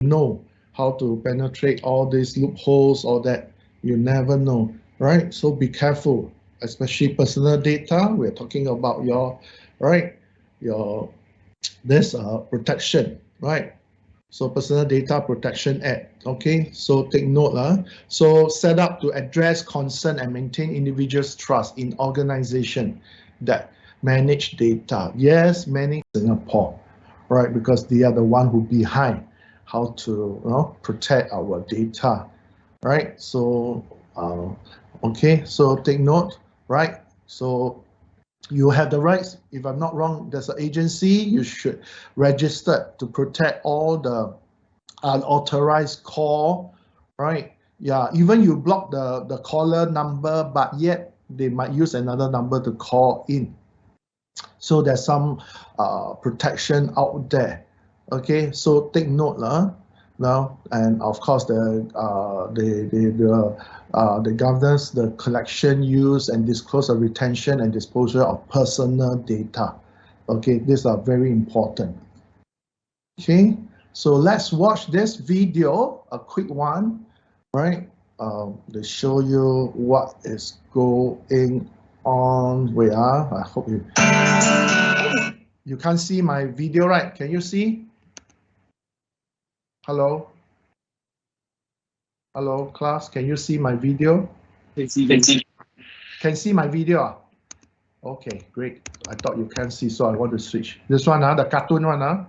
know how to penetrate all these loopholes or that. You never know, right? So be careful, especially personal data. We're talking about your, right, your this protection, right? So Personal Data Protection Act. Okay, so take note. So set up to address concern and maintain individuals' trust in organization that manage data. Yes, manage Singapore, right? Because they are the one who behind how to protect our data, right? So okay, so take note, right? So you have the rights. If I'm not wrong, there's an agency you should register to protect all the unauthorized call, right? Yeah, even you block the caller number, but yet they might use another number to call in. So there's some protection out there. Okay, so take note now, and of course the governs the collection, use, and disclose of retention and disposal of personal data. Okay, these are very important. Okay, so let's watch this video, a quick one, right? To show you what is going on. Wait, I hope you can't see my video, right? Can you see? Hello? Hello, class, can you see my video? Can see. Can see my video? Okay, great. I thought you can't see, so I want to switch. This one, the cartoon one,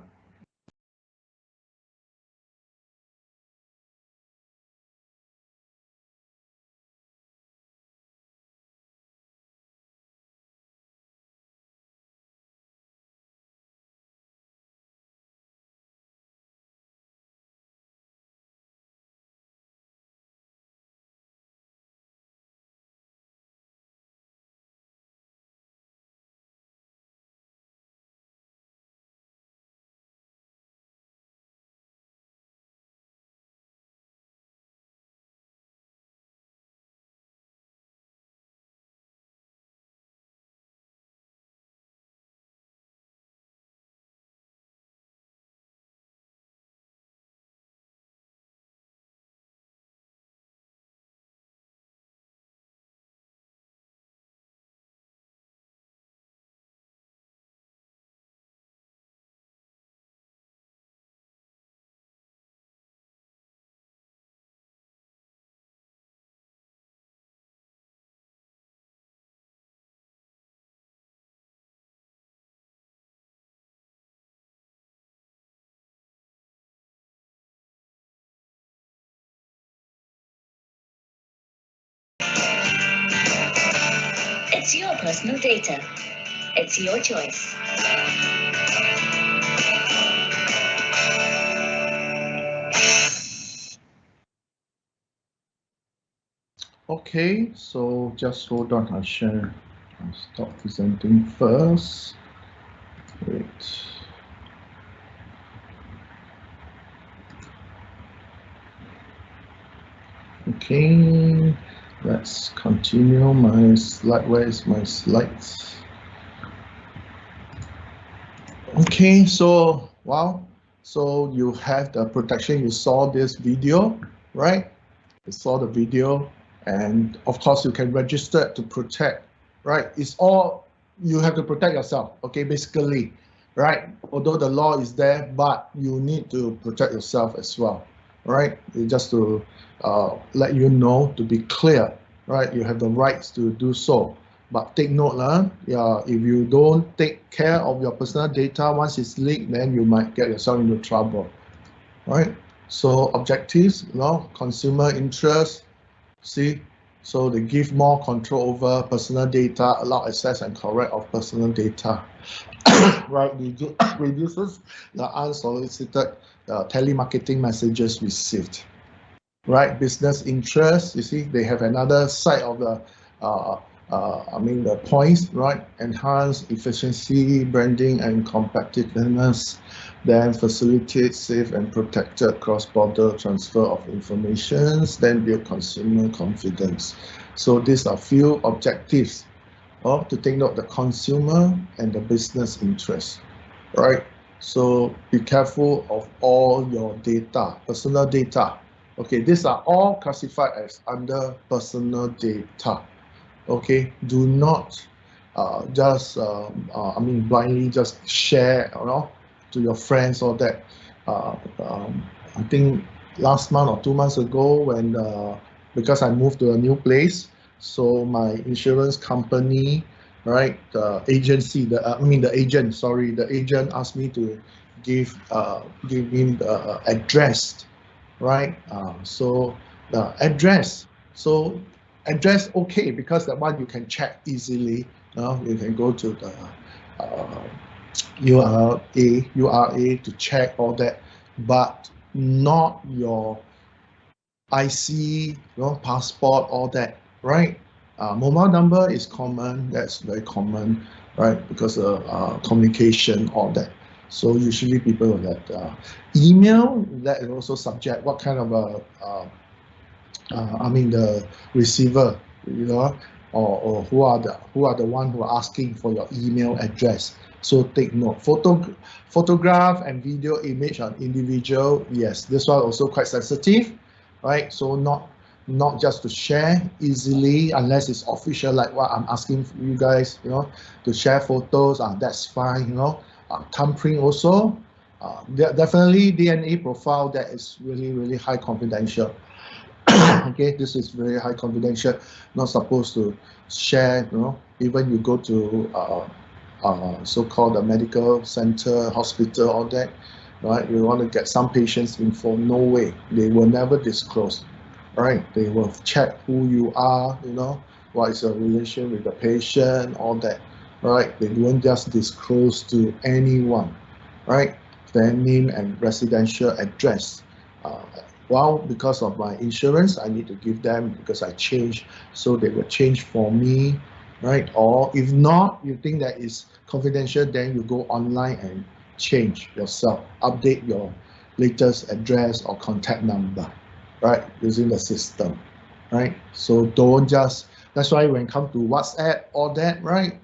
It's your personal data. It's your choice. Okay, so just hold on, I'll share. I'll stop presenting first. Wait. Okay, let's continue my slide. Where is my slides? Okay, so wow, so you have the protection. You saw this video, right? You saw the video, and of course you can register to protect, right? It's all, you have to protect yourself, okay, basically, right? Although the law is there, but you need to protect yourself as well, right? Just to let you know, to be clear, right? You have the rights to do so. But take note, yeah, if you don't take care of your personal data, once it's leaked, then you might get yourself into trouble, right? So objectives, consumer interest, see, so they give more control over personal data, allow access and correct of personal data, right? Reduces the unsolicited telemarketing messages received, right? Business interest, you see, they have another side of the the points, right? Enhance efficiency, branding, and competitiveness, then facilitate safe and protected cross-border transfer of information, then build consumer confidence. So these are few objectives to take note: the consumer and the business interest, right? So be careful of all your data, personal data. Okay, these are all classified as under personal data. Okay, do not just blindly just share, to your friends or that. I think last month or 2 months ago, when because I moved to a new place, so my insurance company, right, the agency, the agent, sorry, the agent asked me to give him the address, right? So the address, so address okay, because that one you can check easily. You can go to the uh, URA to check all that, but not your IC, passport, all that, right? Mobile number is common, that's very common, right? Because of communication, all that. So usually people will have email, that is also subject, what kind of the receiver, or who are the one who are asking for your email address. So take note. Photograph and video image on individual, yes, this one also quite sensitive, right? So not just to share easily unless it's official, like what I'm asking for you guys, to share photos, that's fine, thumbprint also, definitely DNA profile, that is really, really high confidential. Okay, this is very high confidential, not supposed to share, even you go to so-called a medical center, hospital, all that, right? You want to get some patients info, no way, they will never disclose, right? They will check who you are, what is your relation with the patient, all that, right? They won't just disclose to anyone, right? Their name and residential address. Well, because of my insurance, I need to give them, because I changed, so they will change for me, right? Or if not, you think that is confidential, then you go online and change yourself, update your latest address or contact number, right? Using the system, right? So don't just, that's why when it comes to WhatsApp, all that, right?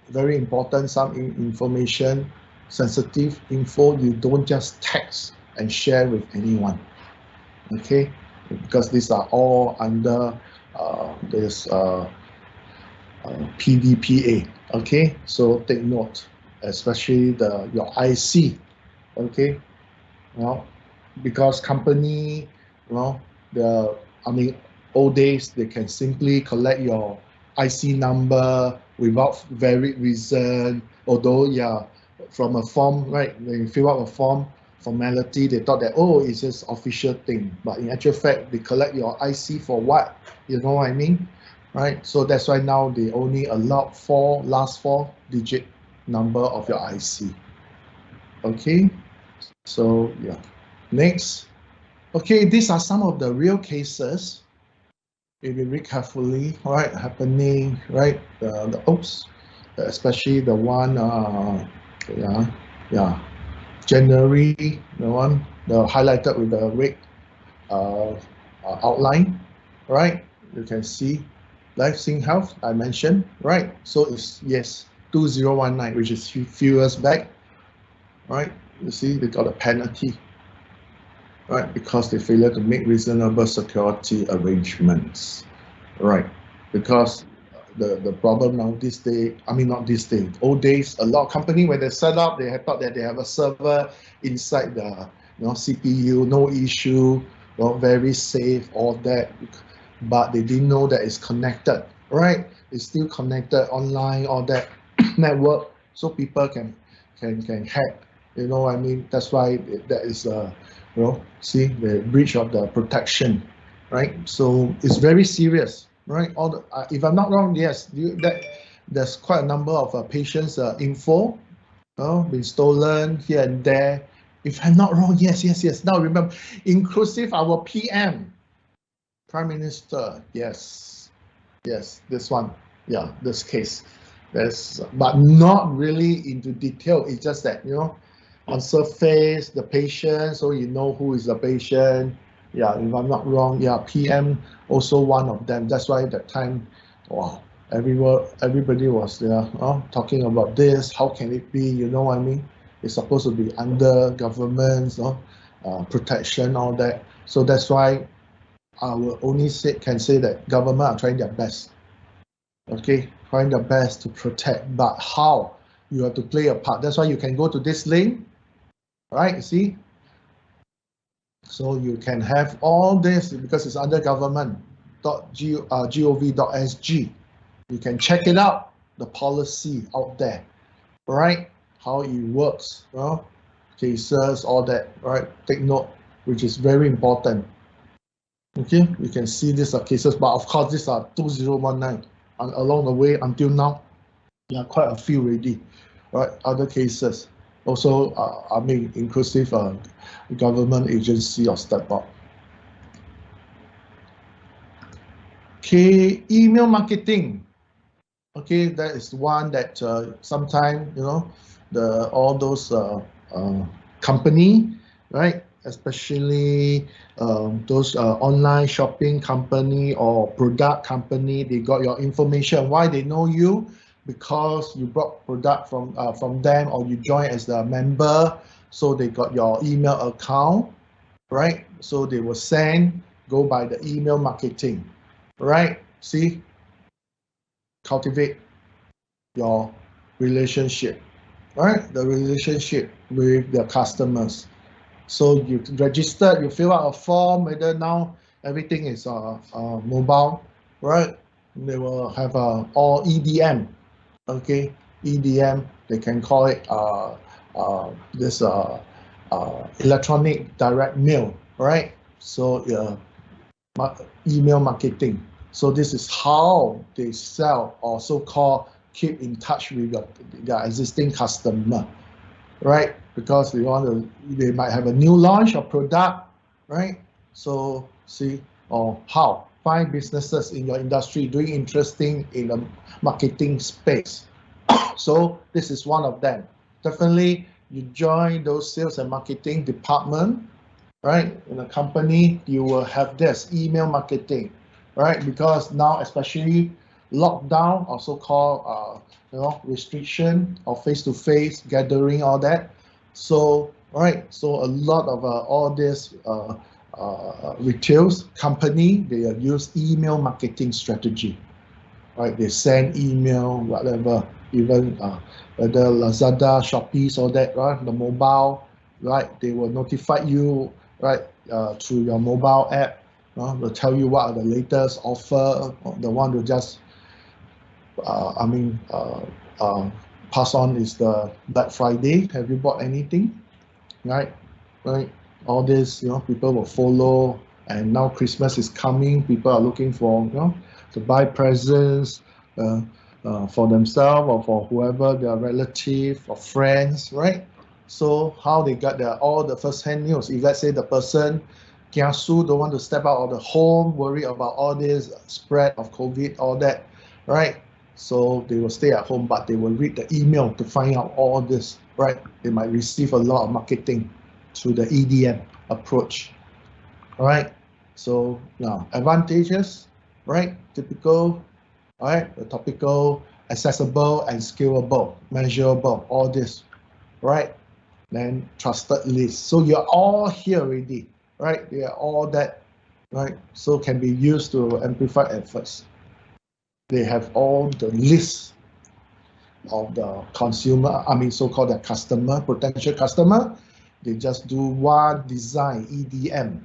Very important, some information, sensitive info, you don't just text and share with anyone. Okay, because these are all under this PDPA. Okay, so take note, especially your IC. Okay, because company, old days, they can simply collect your IC number without valid reason. Although, from a form, right? When you fill out a form, formality, they thought that, oh, it's just official thing, but in actual fact, they collect your IC for what? You know what I mean, right? So that's why now they only allow last four digit number of your IC. Okay, so yeah, next. Okay, these are some of the real cases, if you read carefully, right, happening, right, especially the one, January, the one, the highlighted with the red outline, right? You can see Life Sing Health, I mentioned, right? So it's, yes, 2019, which is few years back, right? You see, they got a penalty, right? Because they failed to make reasonable security arrangements, right? Because the problem now this day, not this day, old days, a lot of company when they set up, they had thought that they have a server inside the CPU, no issue, very safe, all that, but they didn't know that it's connected, right? It's still connected online, all that network, so people can hack. You know what I mean? That's why that is see the breach of the protection, right? So it's very serious, right? All the, if I'm not wrong, yes, there's quite a number of patients' info been stolen here and there. If I'm not wrong, yes. Now remember, inclusive our PM, Prime Minister, yes, this one, this case. But not really into detail. It's just that, on surface, the patient, so you know who is the patient. Yeah, if I'm not wrong, PM also one of them. That's why that time, wow, everybody was there talking about this. How can it be? You know what I mean? It's supposed to be under government, protection, all that. So that's why I will only can say that government are trying their best. Okay, trying their best to protect, but how? You have to play a part. That's why you can go to this link, right? See? So you can have all this because it's under government.gov.sg. You can check it out, the policy out there, right? How it works, cases, all that, right? Take note, which is very important. Okay, you can see these are cases, but of course these are 2019. And along the way until now, there are quite a few already, right? Other cases. Also, I mean, inclusive government agency or step up. Okay, email marketing. Okay, that is one that sometimes, all those company, right? Especially those online shopping company or product company, they got your information. Why they know you? Because you brought product from them, or you join as a member, so they got your email account, right? So they will go by the email marketing, right? See, cultivate your relationship, right? The relationship with the customers. So you registered, you fill out a form, whether now everything is mobile, right? They will have all EDM. Okay, EDM, they can call it this electronic direct mail, right? So email marketing. So this is how they sell, or so-called keep in touch with their existing customer, right? Because they might have a new launch of product, right? So see, or how find businesses in your industry doing interesting in the marketing space. So this is one of them. Definitely, you join those sales and marketing department, right? In a company, you will have this email marketing, right? Because now, especially lockdown, or so-called restriction of face-to-face gathering, all that. So, right, so a lot of all this retail company, they use email marketing strategy, right? They send email, whatever, even whether Lazada, Shopee, all that, right? The mobile, right? They will notify you, right, through your mobile app. They'll tell you what are the latest offer. The one to just, pass on is the Black Friday. Have you bought anything? Right? All this, people will follow. And now Christmas is coming. People are looking for, to buy presents for themselves or for whoever, their relative or friends, right? So how they got all the first-hand news. If let's say the person kiasu, don't want to step out of the home, worry about all this spread of COVID, all that, right? So they will stay at home, but they will read the email to find out all this, right? They might receive a lot of marketing through the EDM approach, all right? So now advantages, right? Typical, all right? The topical, accessible and scalable, measurable, all this, right? Then trusted list. So you're all here already, right? They are all that, right? So can be used to amplify efforts. They have all the lists of the consumer, so-called the customer, potential customer. They just do one design, EDM,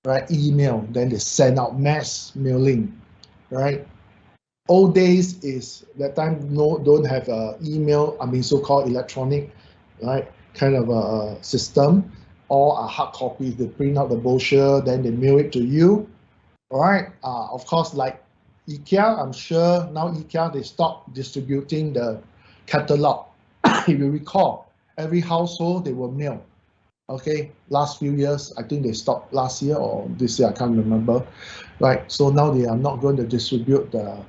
right? Email, then they send out mass mailing, right? Old days is that time don't have email, so-called electronic, right? Kind of a system. All are hard copies. They print out the brochure, then they mail it to you. All right. Of course, like IKEA, I'm sure now IKEA, they stopped distributing the catalog. If you recall, every household they will mail. Okay, last few years, I think they stopped last year or this year, I can't remember. Right. So now they are not going to distribute the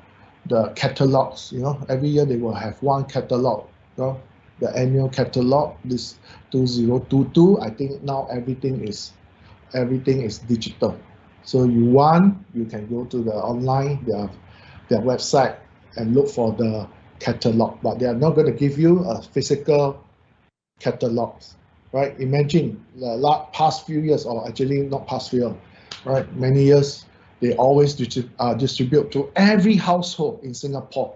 catalogs. Every year they will have one catalog. The annual catalog, this 2022. I think now everything is digital. So you can go to the online, their website, and look for the catalog, but they are not going to give you a physical catalogs, right? Imagine the past few years, or actually not past few, right? Many years, they always distribute to every household in Singapore,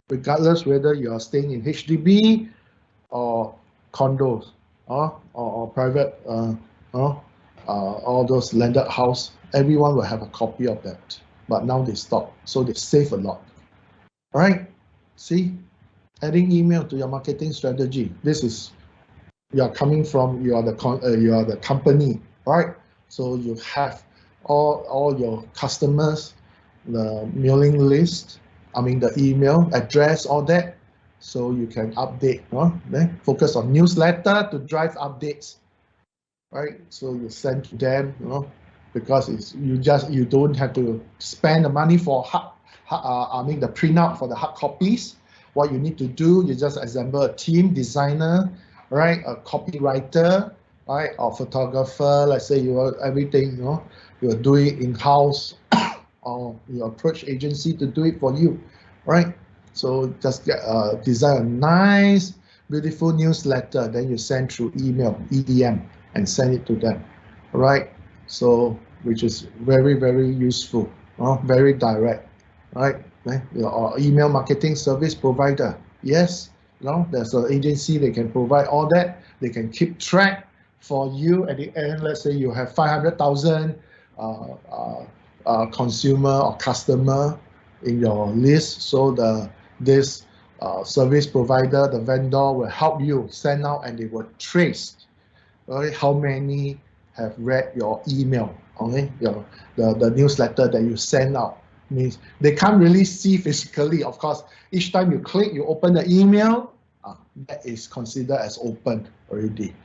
regardless whether you are staying in HDB or condos, or private, all those landed house. Everyone will have a copy of that. But now they stop, so they save a lot, right? See, adding email to your marketing strategy. This is, you are coming from, you are the company, right? So you have all your customers, the mailing list, I mean the email address, all that. So you can update, then focus on newsletter to drive updates, right? So you send to them, because you don't have to spend the money for the printout for the hard copies. What you need to do, you just assemble a team, designer, right? A copywriter, right? Or photographer. Let's say you are everything, you do it in-house, or you approach agency to do it for you, right? So just design a nice, beautiful newsletter. Then you send through email, EDM, and send it to them, right? So, which is very, very useful, very direct, right? Your email marketing service provider, yes, there's an agency, they can provide all that. They can keep track for you at the end. Let's say you have 500,000 consumer or customer in your list. So this service provider, the vendor, will help you send out, and they will trace, right, how many have read your email, okay, the newsletter that you send out. Means they can't really see physically, of course. Each time you click, you open the email, that is considered as open already,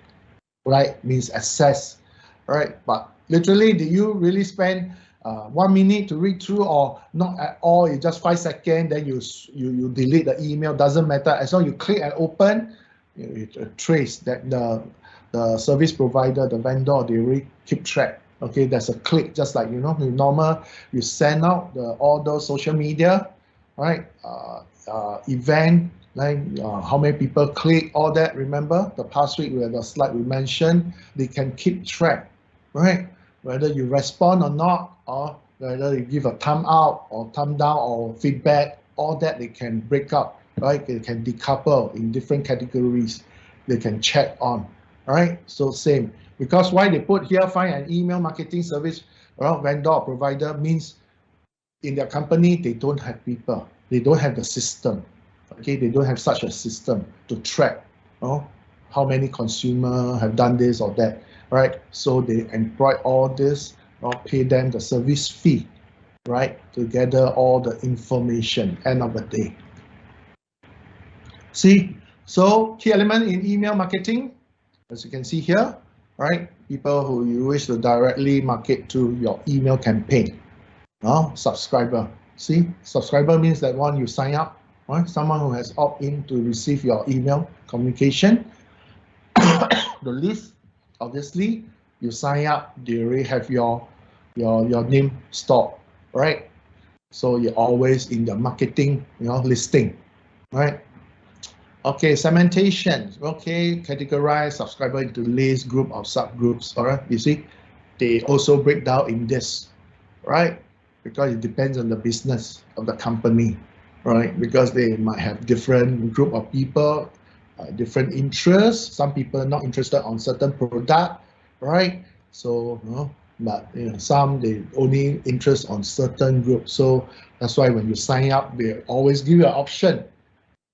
right? Means access, right? But literally, do you really spend 1 minute to read through, or not at all? It's just 5 seconds, then you delete the email. Doesn't matter, as long as you click and open, you trace that the service provider, the vendor, they really keep track. Okay, there's a click, just like you send out all those social media, right? Event, like how many people click, all that. Remember the past week we had a slide we mentioned. They can keep track, right? Whether you respond or not, or whether you give a thumb out or thumb down or feedback, all that they can break up, right? They can decouple in different categories. They can check on. Right, so same, because why they put here, find an email marketing service vendor or provider, means in their company they don't have people, they don't have the system, okay, they don't have such a system to track how many consumers have done this or that, right? So they employ all this, or pay them the service fee, right, to gather all the information end of the day. See, so key element in email marketing, as you can see here, right? People who you wish to directly market to your email campaign. Subscriber. See, subscriber means that one you sign up, right? Someone who has opt-in to receive your email communication. The list, obviously, you sign up, they already have your name stored, right? So you're always in the marketing, listing, right? Okay, segmentation. Okay, categorize subscriber into list, group of subgroups. All right, you see, they also break down in this, right? Because it depends on the business of the company, right? Because they might have different group of people, different interests. Some people are not interested on certain product, right? So, but some they only interest on certain groups. So that's why when you sign up, they always give you an option.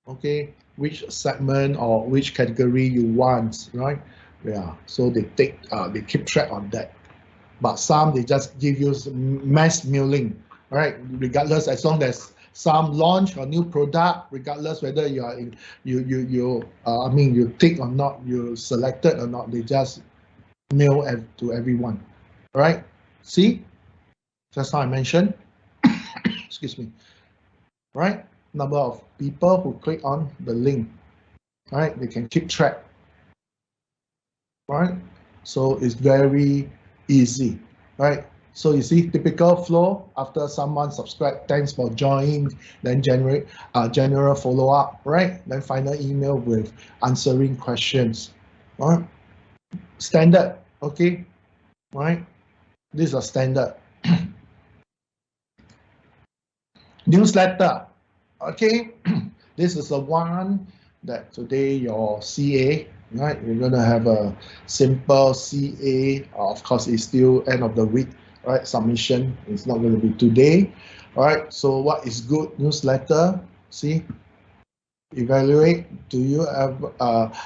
Okay, which segment or which category you want, right? Yeah, so they keep track on that. But some they just give you mass mailing, right? Regardless, as long as some launch a new product, regardless whether you are in you tick or not, you selected or not, they just mail to everyone, right? See, just how I mentioned. Excuse me, right? Number of people who click on the link, right? They can keep track, right? So it's very easy, right? So you see, typical flow after someone subscribe, thanks for joining, then general follow-up, right? Then final email with answering questions, right? Standard, okay, right? These are standard. Newsletter, okay. This is the one that today your CA, right? You're gonna have a simple CA. Of course, it's still end of the week, right? Submission is not going to be today, all right? So what is good newsletter? See, evaluate. Do you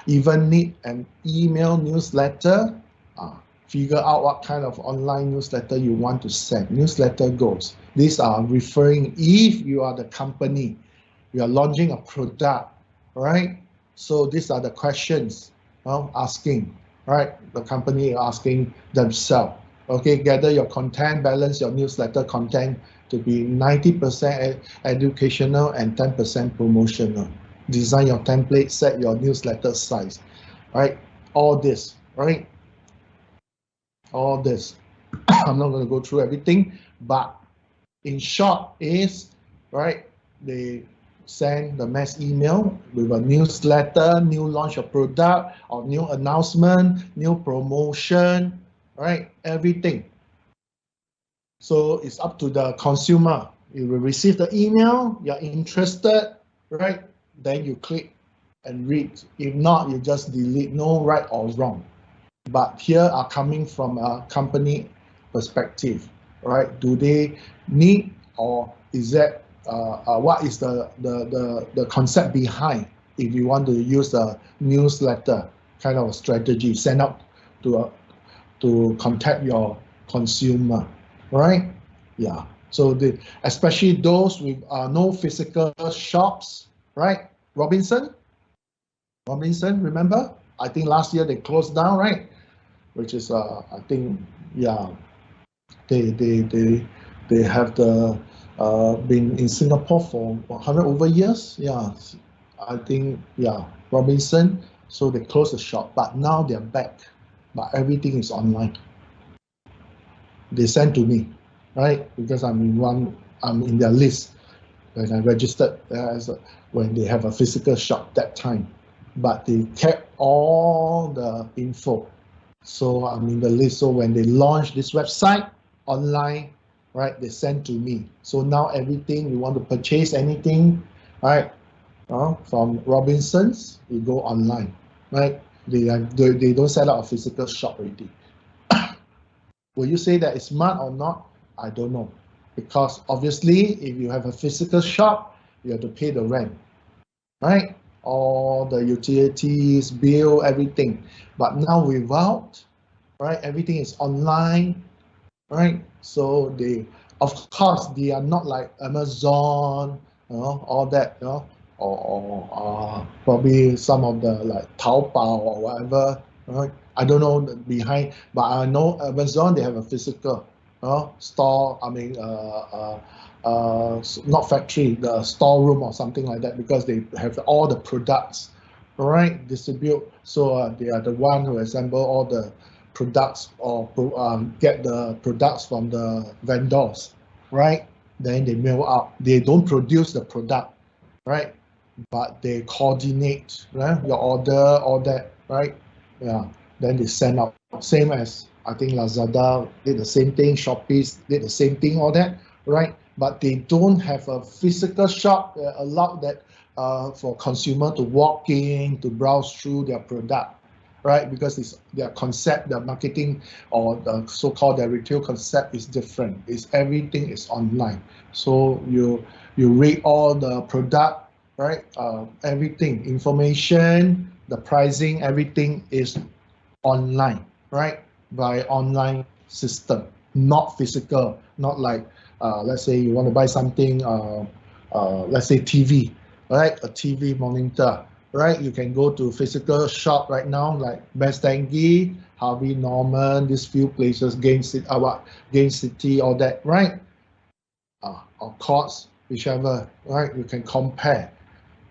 even need an email newsletter? Figure out what kind of online newsletter you want to send. Newsletter goals. These are referring if you are the company, you are launching a product, right? So these are the questions asking, right? The company asking themselves. Okay, gather your content, balance your newsletter content to be 90% educational and 10% promotional. Design your template, set your newsletter size, right? All this, right? All this. I'm not going to go through everything, but in short is, right, they send the mass email with a newsletter, new launch of product or new announcement, new promotion, right, everything. So it's up to the consumer. You will receive the email, you're interested, right, then you click and read. If not, you just delete, no right or wrong. But here are coming from a company perspective, right? Do they need, or is that what is the concept behind if you want to use a newsletter kind of strategy, send out to contact your consumer, right? Yeah. So especially those with no physical shops, right? Robinson, remember? I think last year they closed down, right? Which is I think, yeah, they have been in Singapore for 100 over years. Yeah, I think, yeah, Robinson. So they closed the shop, but now they're back. But everything is online. They sent to me, right? Because I'm in their list when I registered when they have a physical shop that time. But they kept all the info. So I'm in the list. So when they launch this website online, right, they send to me. So now everything you want to purchase anything, right, from Robinsons, you go online, right? They don't set up a physical shop already. Will you say that it's smart or not? I don't know, because obviously if you have a physical shop, you have to pay the rent, right? All the utilities, bill, everything. But now without, right, everything is online, right? So of course, they are not like Amazon, all that, or probably some of the like Taobao or whatever, right? I don't know behind, but I know Amazon, they have a physical store. I mean, not factory, the storeroom or something like that, because they have all the products, right? Distribute. So they are the one who assemble all the products or get the products from the vendors, right? Then they mail out. They don't produce the product, right? But they coordinate, right? Your order, all that, right? Yeah. Then they send out. Same as I think Lazada did the same thing. Shopee did the same thing, all that, right? But they don't have a physical shop that allow that for consumer to walk in to browse through their product, right? Because it's their concept, their marketing, or the so-called their retail concept is different. It's everything is online. So you read all the product, right? Everything, information, the pricing, everything is online, right? By online system, not physical, not like let's say you want to buy something, let's say TV, right? A TV monitor, right? You can go to physical shop right now, like Best Denki, Harvey Norman, these few places, Gain City, all that, right? Or Courts, whichever, right? You can compare.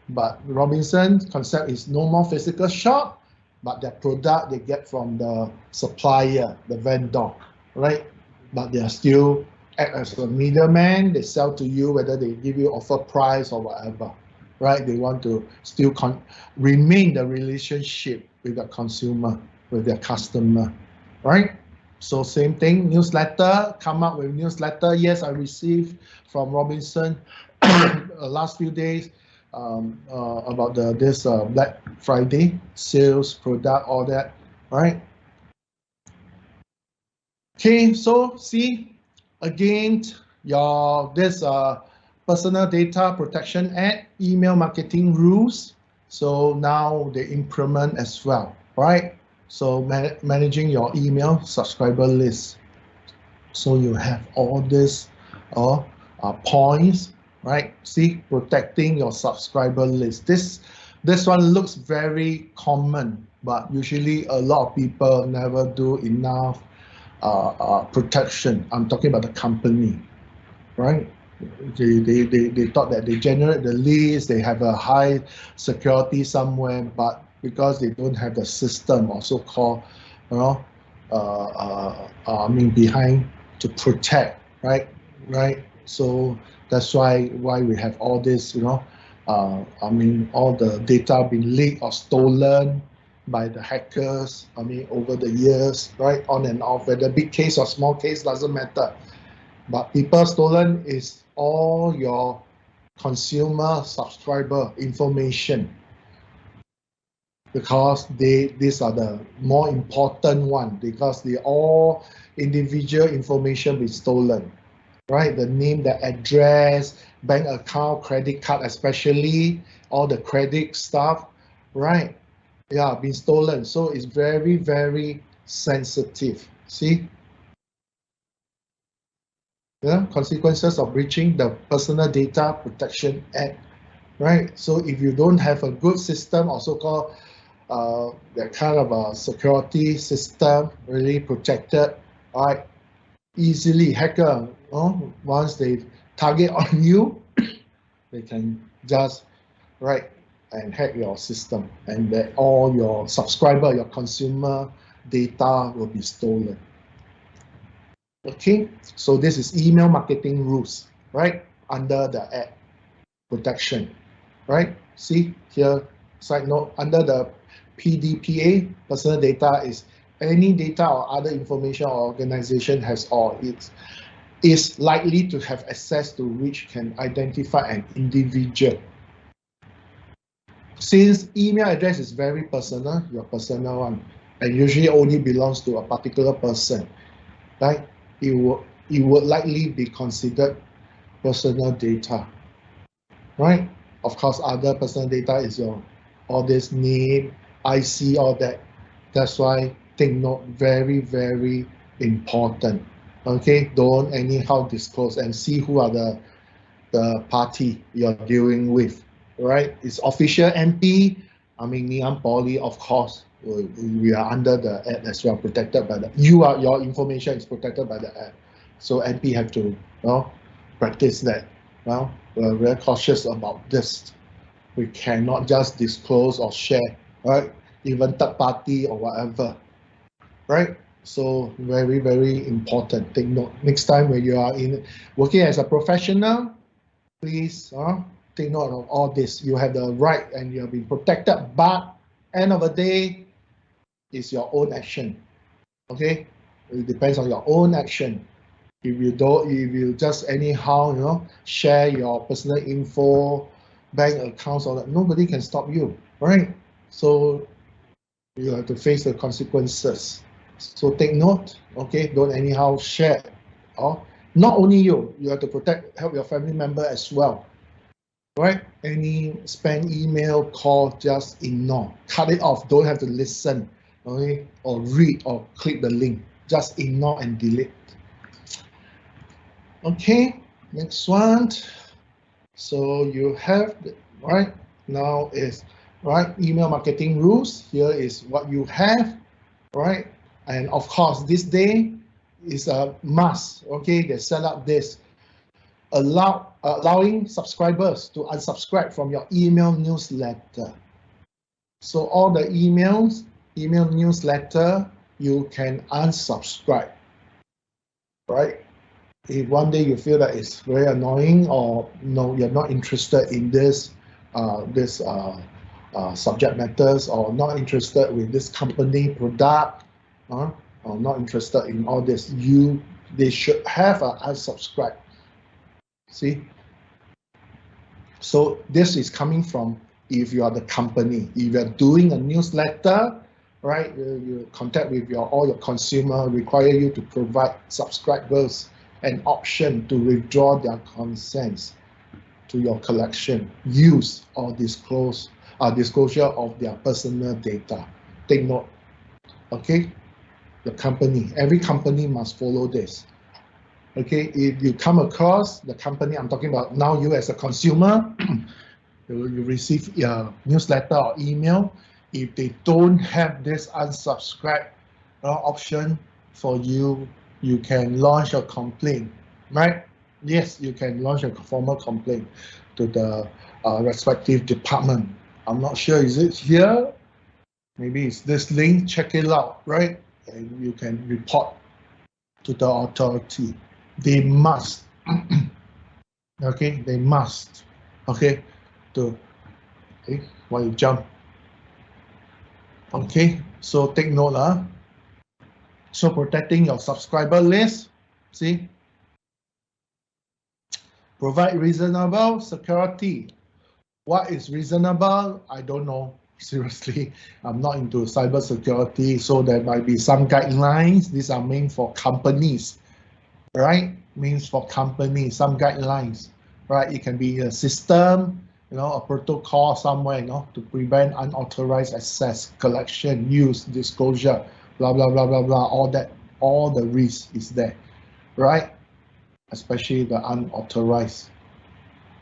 But Robinson's concept is no more physical shop, but their product they get from the supplier, the vendor, right? But they are still act as a middleman. They sell to you, whether they give you offer price or whatever. right? They want to still remain the relationship with the consumer, with their customer, right? So same thing, newsletter, come up with newsletter. Yes, I received from Robinson last few days about this Black Friday sales product, all that, right? Okay, so see, again, your this Personal Data Protection Act, email marketing rules. So now they implement as well, right? So managing your email subscriber list. So you have all this points, right? See, protecting your subscriber list. This one looks very common, but usually a lot of people never do enough protection. I'm talking about the company, right? They thought that they generate the list, they have a high security somewhere, but because they don't have the system or so-called, you know, I mean behind to protect, right? So that's why we have all this, you know, I mean all the data being leaked or stolen by the hackers, I mean, over the years, right, on and off, whether big case or small case, doesn't matter. But people stolen is all your consumer subscriber information, because these are the more important one, because they all individual information be stolen, right? The name, the address, bank account, credit card, especially all the credit stuff, right? Yeah, been stolen. So it's very, very sensitive. See? Yeah, consequences of breaching the Personal Data Protection Act, right? So if you don't have a good system, or so-called that kind of a security system really protected, right? Easily hacker, once they target on you, they can just right and hack your system, and that all your subscriber, your consumer data will be stolen. Okay, so this is email marketing rules, right? Under the act protection, right? See here, side note, under the PDPA, personal data is any data or other information or organization has or it is likely to have access to which can identify an individual. Since email address is very personal, your personal one, and usually only belongs to a particular person, right? It would likely be considered personal data, right? Of course, other personal data is your all this name, IC, all that. That's why take note, very, very important. Okay, don't anyhow disclose, and see who are the party you're dealing with, right? It's official MP. I mean, Ngee Poly, of course, we are under the act as well, protected by the, your information is protected by the act. So MP have to, practice that. Well, we're very cautious about this. We cannot just disclose or share, right? Even third party or whatever, right? So very, very important. Take note. Next time when you are working as a professional, please take note of all this. You have the right and you have been protected, but end of the day, it's your own action. Okay, it depends on your own action. If you just anyhow, share your personal info, bank accounts, all that, nobody can stop you, right? So you have to face the consequences. So take note, okay? Don't anyhow share. Not only you have to help your family member as well, right? Any spam email, call, just ignore, cut it off. Don't have to listen, okay? Or read or click the link. Just ignore and delete. Okay, next one. So you have right now is email marketing rules. Here is what you have, right? And of course, this day is a must. Okay, they set up this allowing subscribers to unsubscribe from your email newsletter. So all the email newsletter, you can unsubscribe, right? If one day you feel that it's very annoying, or no, you're not interested in this, this subject matters, or not interested with this company product, or not interested in all this, they should have a unsubscribe. See, so this is coming from, if you are the company, if you're doing a newsletter, right, you contact with all your consumer, require you to provide subscribers an option to withdraw their consents to your collection, use or disclosure of their personal data. Take note, okay? The company, every company must follow this. Okay, if you come across the company, I'm talking about now, you as a consumer, you receive a newsletter or email. If they don't have this unsubscribe option for you, you can launch a complaint, right? Yes, you can launch a formal complaint to the respective department. I'm not sure, is it here? Maybe it's this link, check it out, right? And you can report to the authority. They must, okay, they must, okay, why you jump? Okay, so take note, so protecting your subscriber list, see, provide reasonable security. What is reasonable? I don't know. Seriously, I'm not into cyber security, so there might be some guidelines. These are meant for companies, right? Means for companies, some guidelines, right? It can be a system, a protocol somewhere, to prevent unauthorized access, collection, use, disclosure, blah, blah, blah, blah, blah, all that, all the risk is there, right? Especially the unauthorized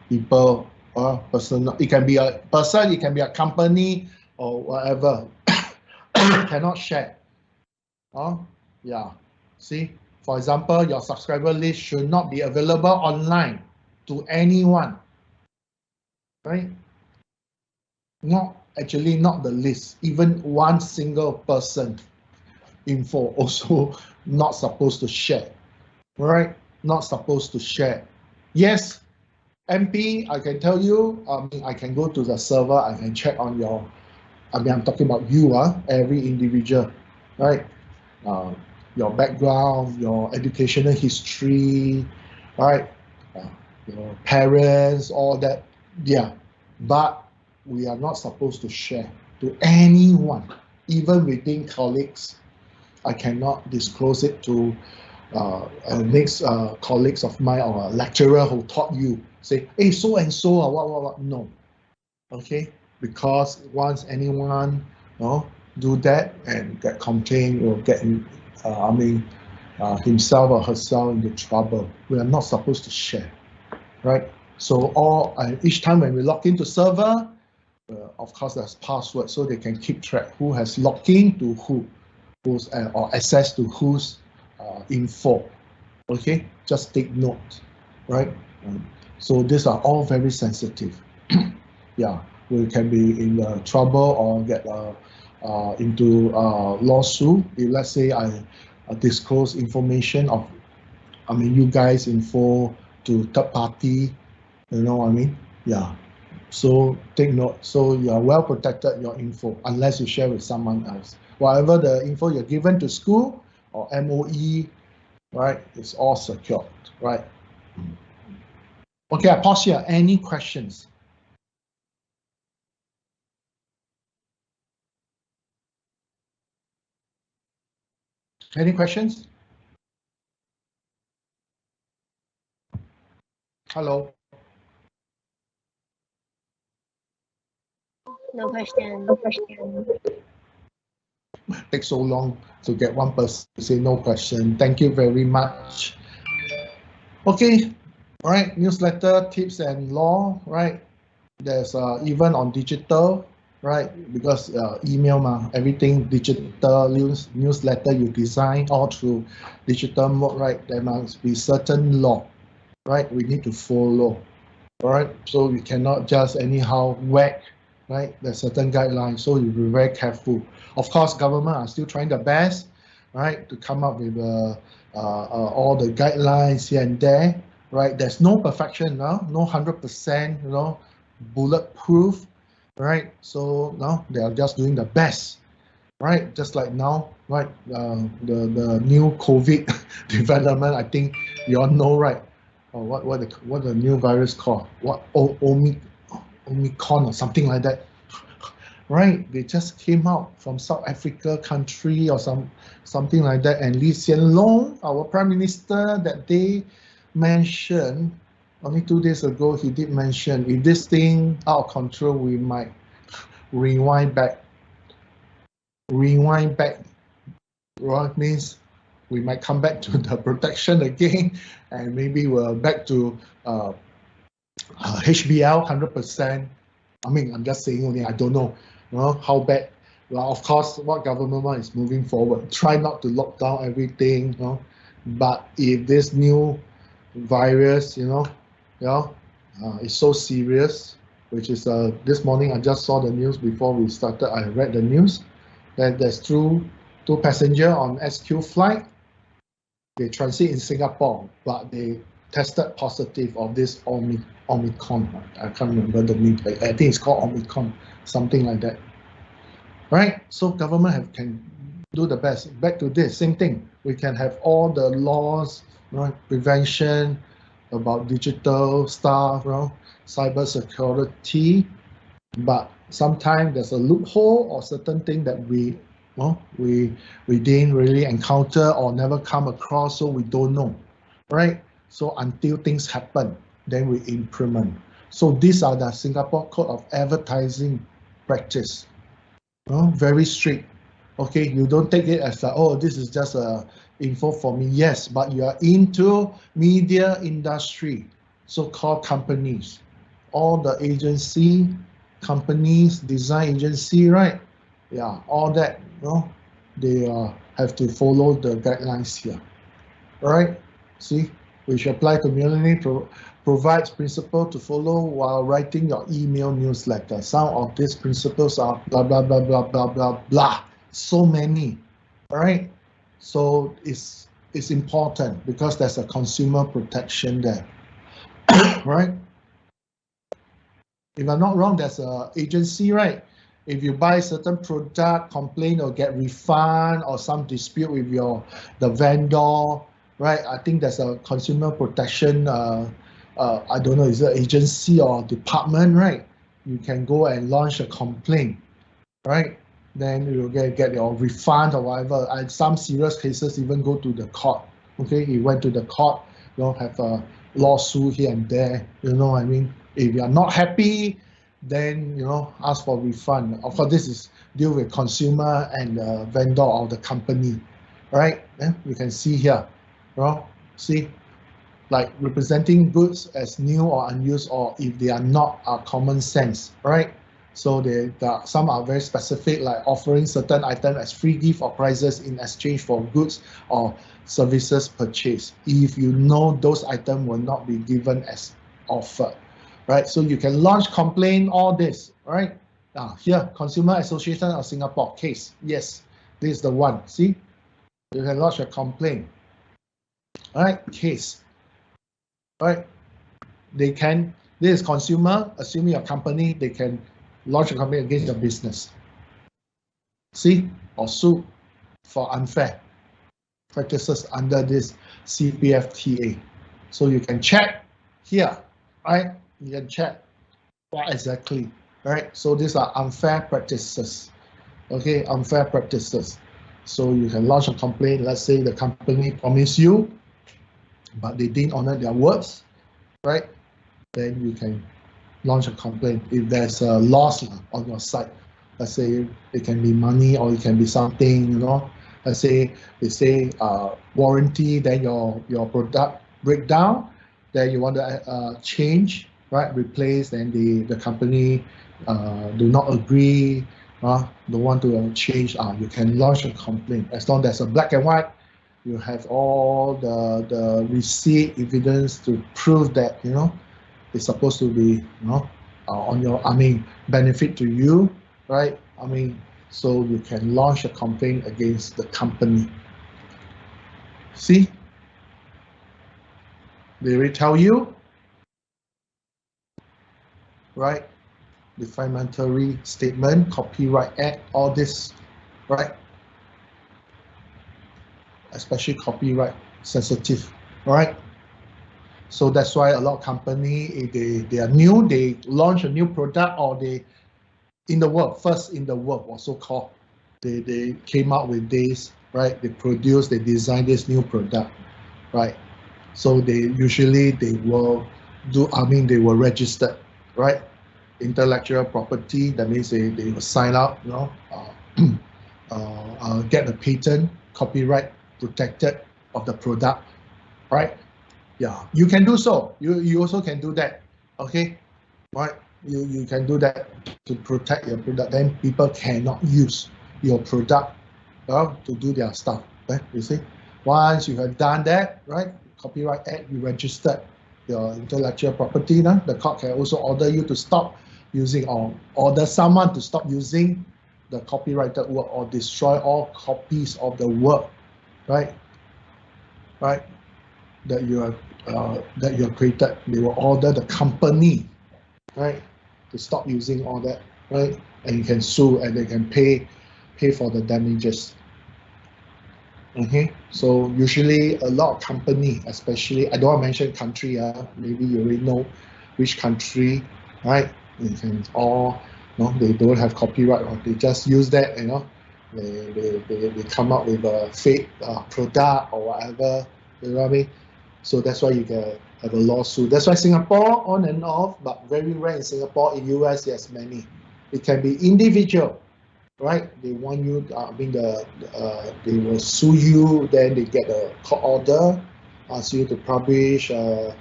people or personal. It can be a person, it can be a company or whatever. Cannot share. Yeah. See, for example, your subscriber list should not be available online to anyone, right? Not the list, even one single person info also not supposed to share, right? Not supposed to share. Yes, MP, I can tell you, I can go to the server, I can check on your, I'm talking about you, every individual, right? Your background, your educational history, right? Your parents, all that, yeah. But we are not supposed to share to anyone, even within colleagues. I cannot disclose it to next colleagues of mine or a lecturer who taught you, say, hey, so and so, what, no. Okay, because once anyone do that and get complaint, will get himself or herself into trouble. We are not supposed to share, right? So each time when we log into server, of course there's password, so they can keep track who has logged in to who's or access to whose info. Okay, just take note, right? So these are all very sensitive. Yeah, we can be in trouble or get into lawsuit if, let's say, I disclose information of, you guys' info to third party. You know what I mean? Yeah. So take note. So you are well protected, your info, unless you share with someone else. Whatever the info you're given to school or MOE, right, it's all secured, right? Okay, I pause here. Any questions? Any questions? Hello? No question. Takes so long to get one person to say no question. Thank you very much. Okay, all right, newsletter tips and law, right? There's even on digital, right? Because email, everything digital, newsletter you design all through digital mode, right? There must be certain law, right? We need to follow, all right? So we cannot just anyhow whack, right? There's certain guidelines, so you be very careful. Of course, government are still trying their best, right, to come up with all the guidelines here and there, right? There's no perfection now, no 100%, bulletproof, right? So now they are just doing the best, right? Just like now, right? The new COVID development, I think you all know, right? Or what the new virus called? What Omicron or something like that, right? They just came out from South Africa country or something like that, and Lee Hsien Loong, our Prime Minister, that day mentioned only 2 days ago. He did mention if this thing out of control, we might rewind back. Rewind back, right? Means we might come back to the protection again, and maybe we're back to HBL 100%. I mean, I'm just saying only. I don't know, how bad. Well, of course, what government wants is moving forward. Try not to lock down everything, But if this new virus, it's so serious, which is this morning I just saw the news before we started. I read the news that there's two passengers on SQ flight. They transit in Singapore, but they tested positive of this Omicron. I can't remember the name. I think it's called Omicron, something like that. Right? So government can do the best. Back to this, same thing. We can have all the laws, right? Prevention about digital stuff, cyber security, but sometimes there's a loophole or certain thing that we didn't really encounter or never come across, so we don't know, right? So until things happen, then we implement. So these are the Singapore Code of Advertising practice. Very strict. Okay, you don't take it as this is just a info for me. Yes, but you are into media industry, so-called companies, all the agency, companies, design agency, right? Yeah, all that, they have to follow the guidelines here, right? See, which apply to Melanie provides principle to follow while writing your email newsletter. Some of these principles are blah, blah, blah, blah, blah, blah, blah. So many, all right? So it's important because there's a consumer protection there, right? If I'm not wrong, there's an agency, right? If you buy certain product, complain or get refund or some dispute with the vendor, right? I think there's a consumer protection, I don't know, is it agency or department, right? You can go and launch a complaint, right? Then you'll get your refund or whatever. And some serious cases even go to the court. Okay, you went to the court, have a lawsuit here and there, you know what I mean? If you are not happy, then ask for refund. Of course, this is deal with consumer and the vendor or the company, right? Then you can see here, see, like representing goods as new or unused, or if they are not, are common sense, right? So some are very specific, like offering certain items as free gift or prizes in exchange for goods or services purchased. If you know those items will not be given as offered, right? So you can launch complaint, all this, right? Here, Consumer Association of Singapore case. Yes, this is the one. See, you can launch a complaint. All right, case. All right, they can. This is consumer, assuming your company, they can launch a complaint against your business. See, or sue for unfair practices under this CPFTA. So you can check here, right? You can check what exactly, right? So these are unfair practices, okay? Unfair practices. So you can launch a complaint. Let's say the company promised you, but they didn't honor their words, right? Then you can launch a complaint if there's a loss on your side. Let's say it can be money or it can be something, Let's say they say warranty, then your product break down, then you want to change, right? Replace, then the company do not agree, don't want to change. You can launch a complaint as long as there's a black and white. You have all the receipt evidence to prove that it's supposed to be on your, benefit to you, right? So you can launch a complaint against the company. See? They will tell you. right? Defamatory statement, Copyright Act, all this, right? Especially copyright sensitive, right? So that's why a lot of company, if they are new, they launch a new product, or they in the world, first in the world, also called, they came out with this, right? They produce, they design this new product, right? So they usually they will do, they will register, right? Intellectual property, that means they will sign up, get the patent, copyright protected of the product, right? Yeah, you can do so. You also can do that, okay? Right? You can do that to protect your product. Then people cannot use your product to do their stuff. Right? You see, once you have done that, right? Copyright Act, you registered your intellectual property. The court can also order you to stop using, or order someone to stop using the copyrighted work, or destroy all copies of the work, right? Right? That you have created. They will order the company, right, to stop using all that, right? And you can sue, and they can pay for the damages. Okay, so usually a lot of company, especially, I don't want to mention country, maybe you already know which country, right? You can all, they don't have copyright, or they just use that, they come up with a fake product or whatever, you know what I mean? So that's why you can have a lawsuit. That's why Singapore, on and off, but very rare in Singapore. In US, there's many. It can be individual, right? They want you, they will sue you, then they get a court order, ask you to publish an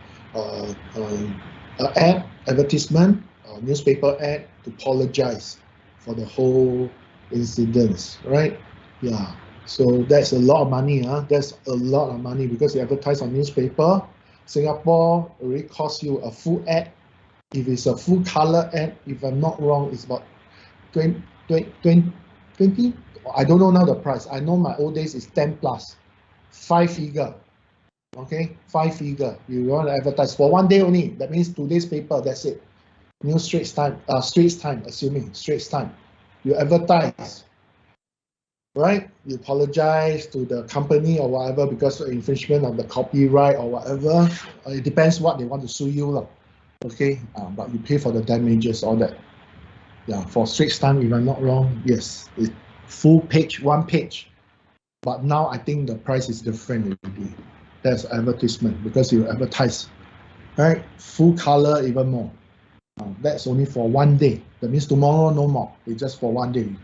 advertisement, newspaper ad, to apologize for the whole incidents, right? Yeah. So that's a lot of money, That's a lot of money, because you advertise on newspaper. Singapore already costs you a full ad. If it's a full color ad, if I'm not wrong, it's about 20. I don't know now the price. I know my old days is 10 plus, 5 figure. Okay, 5 figure. You want to advertise for one day only. That means today's paper. That's it. New Straits Time. Straits Time. You advertise. Right? You apologize to the company or whatever because of infringement of the copyright or whatever. It depends what they want to sue you. Okay? But you pay for the damages, all that. Yeah, for Straits Times, if I'm not wrong, yes. It's full page, one page. But now I think the price is different already. That's advertisement, because you advertise. Right? Full color, even more. That's only for one day. That means tomorrow, no more. It's just for one day.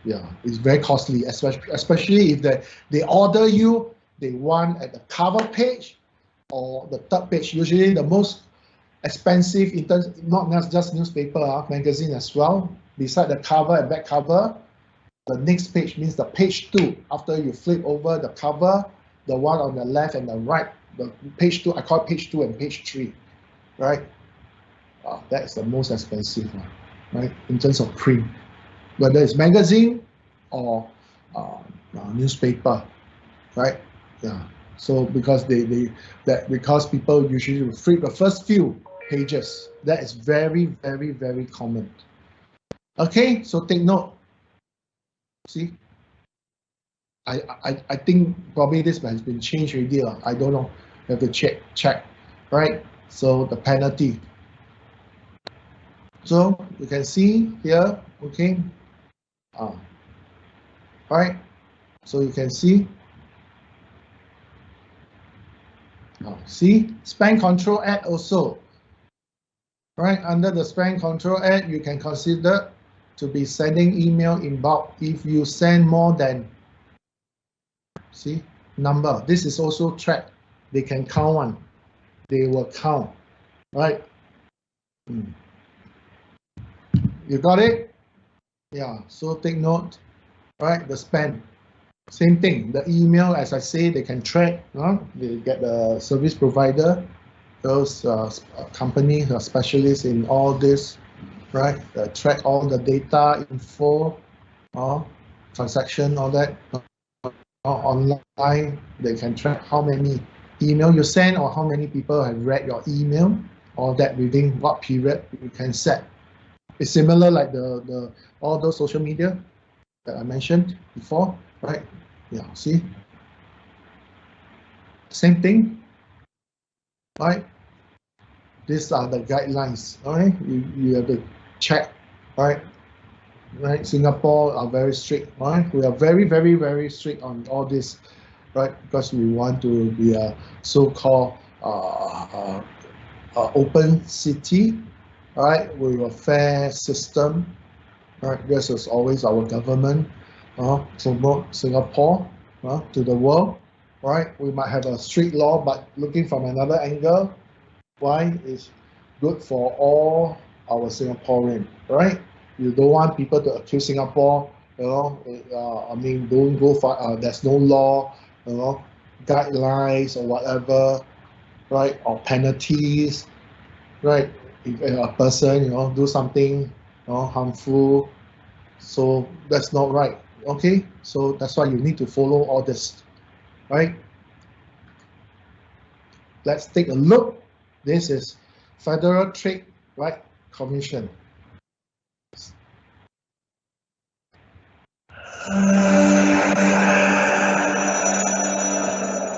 Yeah, it's very costly, especially if they order you, they want at the cover page or the third page. Usually the most expensive, in terms, not just newspaper, magazine as well. Beside the cover and back cover, the next page means the page 2. After you flip over the cover, the one on the left and the right, the page 2, I call it page 2 and page 3, right? That's the most expensive one, right? In terms of print. Whether it's magazine or newspaper, right? Yeah. So because because people usually flip the first few pages, that is very, very, very common. Okay, so take note. See, I think probably this has been changed already. I don't know. You have to check, right? So the penalty. So you can see here, okay. Right, so you can see, see, Spam Control Act also, right? Under the Spam Control Act, you can consider to be sending email in bulk if you send more than, see, number. This is also tracked. They can count one. They will count, right? You got it? Yeah, so take note. Right, the spam, same thing. The email, as I say, they can track. They get the service provider, those companies are specialists in all this, right? Track all the data, info, transaction, all that. Online, they can track how many email you send or how many people have read your email. all that within what period you can set. It's similar like the all those social media that I mentioned before, right? Yeah, see? Same thing, right? These are the guidelines, all right? You have to check, right? Right, Singapore are very strict, right? We are very, very, very strict on all this, right? Because we want to be a so-called open city, right? With a fair system, right? This is always our government, promote Singapore to the world, right? We might have a strict law, but looking from another angle, why is good for all our Singaporean, right? You don't want people to accuse Singapore, I mean, don't go for, there's no law, guidelines or whatever, right? Or penalties, right? If a person, do something, harmful, so that's not right, okay? So that's why you need to follow all this, right? Let's take a look. This is Federal Trade Right Commission.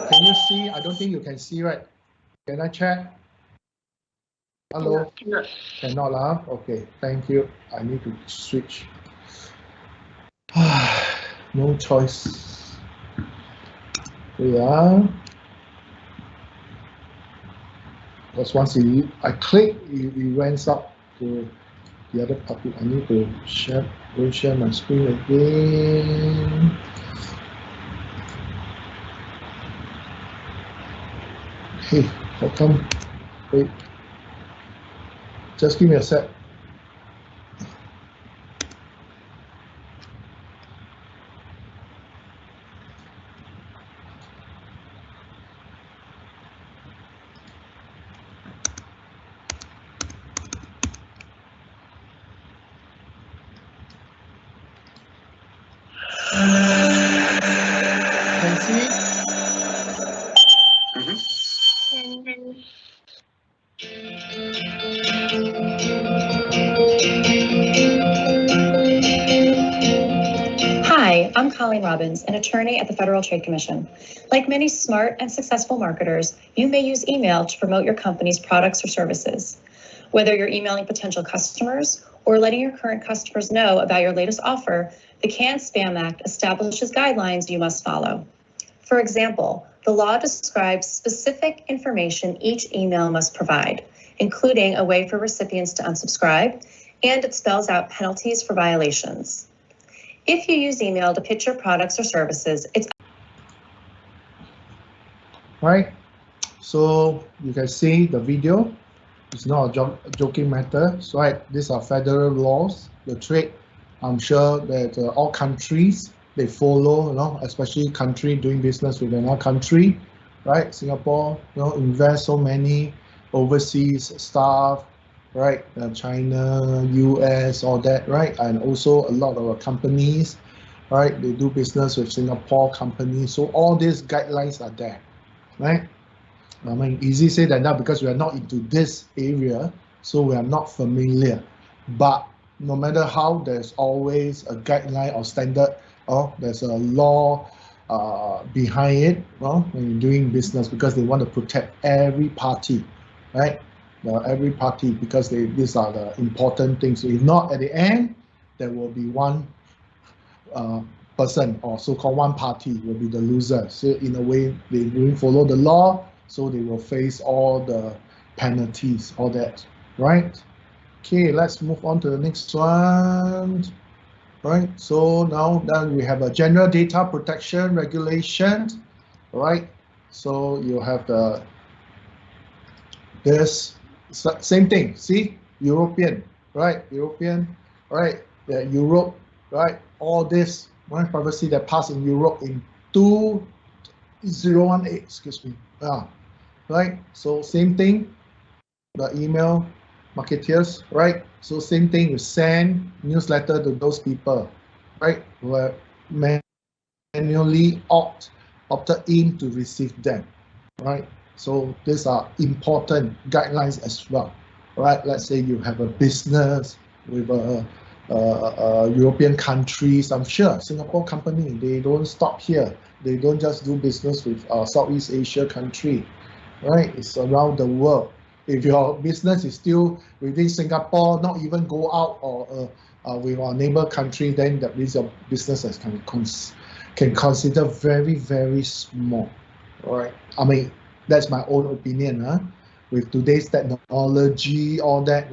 Can you see? I don't think you can see, right? Can I check? Hello? Cannot, lah. Okay, thank you. I need to switch. No choice. Here we are. Because once I click, it went up to the other topic. I need to share my screen again. Hey, how come? Wait. Just give me a sec. Can see? Hi, I'm Colleen Robbins, an attorney at the Federal Trade Commission. Like many smart and successful marketers, you may use email to promote your company's products or services. Whether you're emailing potential customers or letting your current customers know about your latest offer, the Can-Spam Act establishes guidelines you must follow. For example, the law describes specific information each email must provide, including a way for recipients to unsubscribe, and it spells out penalties for violations. If you use email to pitch your products or services, it's right. So you can see the video. It's not a joking matter. So, right, these are federal laws. The trade, I'm sure that all countries they follow, especially country doing business with another country, right? Singapore, invest so many overseas staff, right? China, US, all that, right? And also a lot of our companies, right? They do business with Singapore companies. So all these guidelines are there, right? I mean, easy say than that because we are not into this area, so we are not familiar. But no matter how, there's always a guideline or standard, or there's a law behind it, when you're doing business, because they want to protect every party, right? Every party, because these are the important things. So if not, at the end, there will be one person, or so-called one party will be the loser. So in a way, they don't follow the law, so they will face all the penalties, all that, right? Okay, let's move on to the next one. Right, so now then we have a general data protection regulation, right? So you have this same thing. See, European, right? European, right? Europe, right? All this privacy that passed in Europe in 2018. Excuse me. Right. So same thing. The email marketeers, right? So same thing, you send newsletter to those people, right? Who are manually opted in to receive them, right? So these are important guidelines as well, right? Let's say you have a business with a European countries. I'm sure Singapore company, they don't stop here. They don't just do business with Southeast Asia country, right? It's around the world. If your business is still within Singapore, not even go out or with our neighbor country, then that means your business can consider very, very small, right? I mean, that's my own opinion, huh? With today's technology, all that,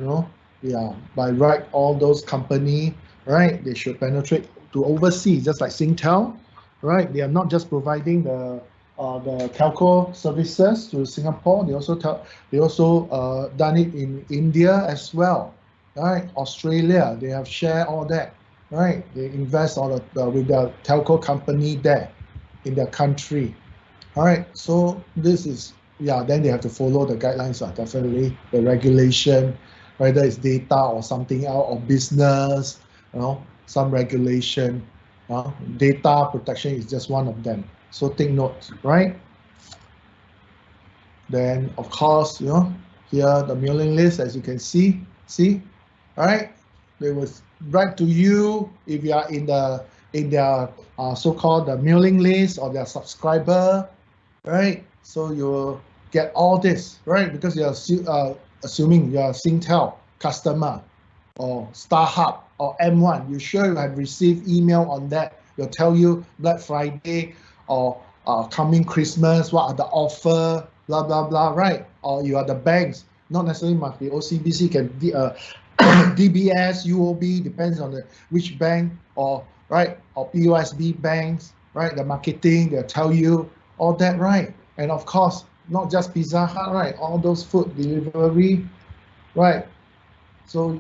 yeah, by right, all those company, right, they should penetrate to overseas, just like Singtel, right? They are not just providing the telco services to Singapore. They also done it in India as well, right? Australia, they have shared all that, right? They invest all with the telco company there in their country. All right, so this is, yeah, then they have to follow the guidelines, definitely the regulation, whether it's data or something else or business, some regulation. Data protection is just one of them. So take note, right? Then of course, here the mailing list, as you can see, all right? They will write to you if you are in their so-called the mailing list or their subscriber, right? So you get all this, right? Because you are assuming you are Singtel customer or StarHub or M1. You sure you have received email on that? They'll tell you Black Friday or coming Christmas, what are the offer, blah, blah, blah, right? Or you are the banks, not necessarily must be OCBC, can be DBS, UOB, depends on which bank, or right, or POSB banks, right? The marketing, they'll tell you all that, right? And of course, not just Pizza Hut, right? All those food delivery, right? So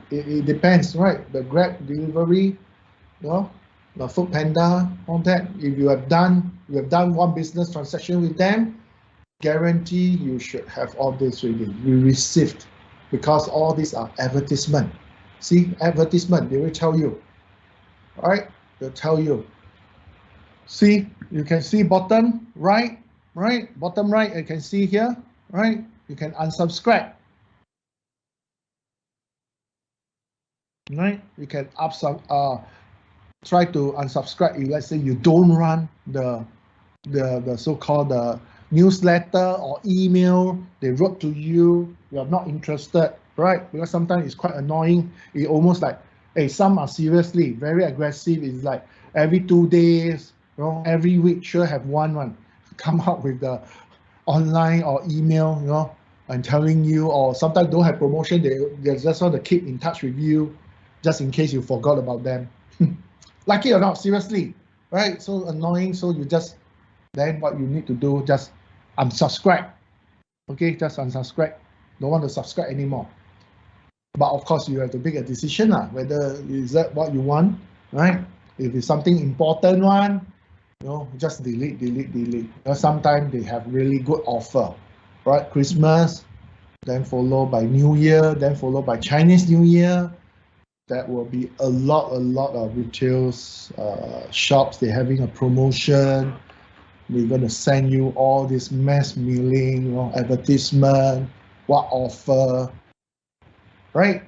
it depends, right? The Grab delivery, the Food Panda, all that. If you have done one business transaction with them, guarantee you should have all this already. You received, because all these are advertisement. See, advertisement, they will tell you. All right, they'll tell you. See, you can see bottom right, bottom right, you can see here, right? You can unsubscribe. Right? You can try to unsubscribe if, let's say, you don't run the so-called newsletter or email. They wrote to you, you are not interested, right? Because sometimes it's quite annoying. It almost like, hey, some are seriously very aggressive. It's like every 2 days, every week sure have one come out with the online or email, and telling you, or sometimes don't have promotion. They just want to keep in touch with you, just in case you forgot about them. Like it or not, seriously, right? So annoying. So you just, then what you need to do, just unsubscribe. Okay, just unsubscribe. Don't want to subscribe anymore. But of course, you have to make a decision, whether is that what you want, right? If it's something important one, just delete. Because sometimes they have really good offer, right? Christmas, then followed by New Year, then followed by Chinese New Year. That will be a lot of retail shops. They're having a promotion. We're going to send you all this mass mailing, advertisement, what offer, right?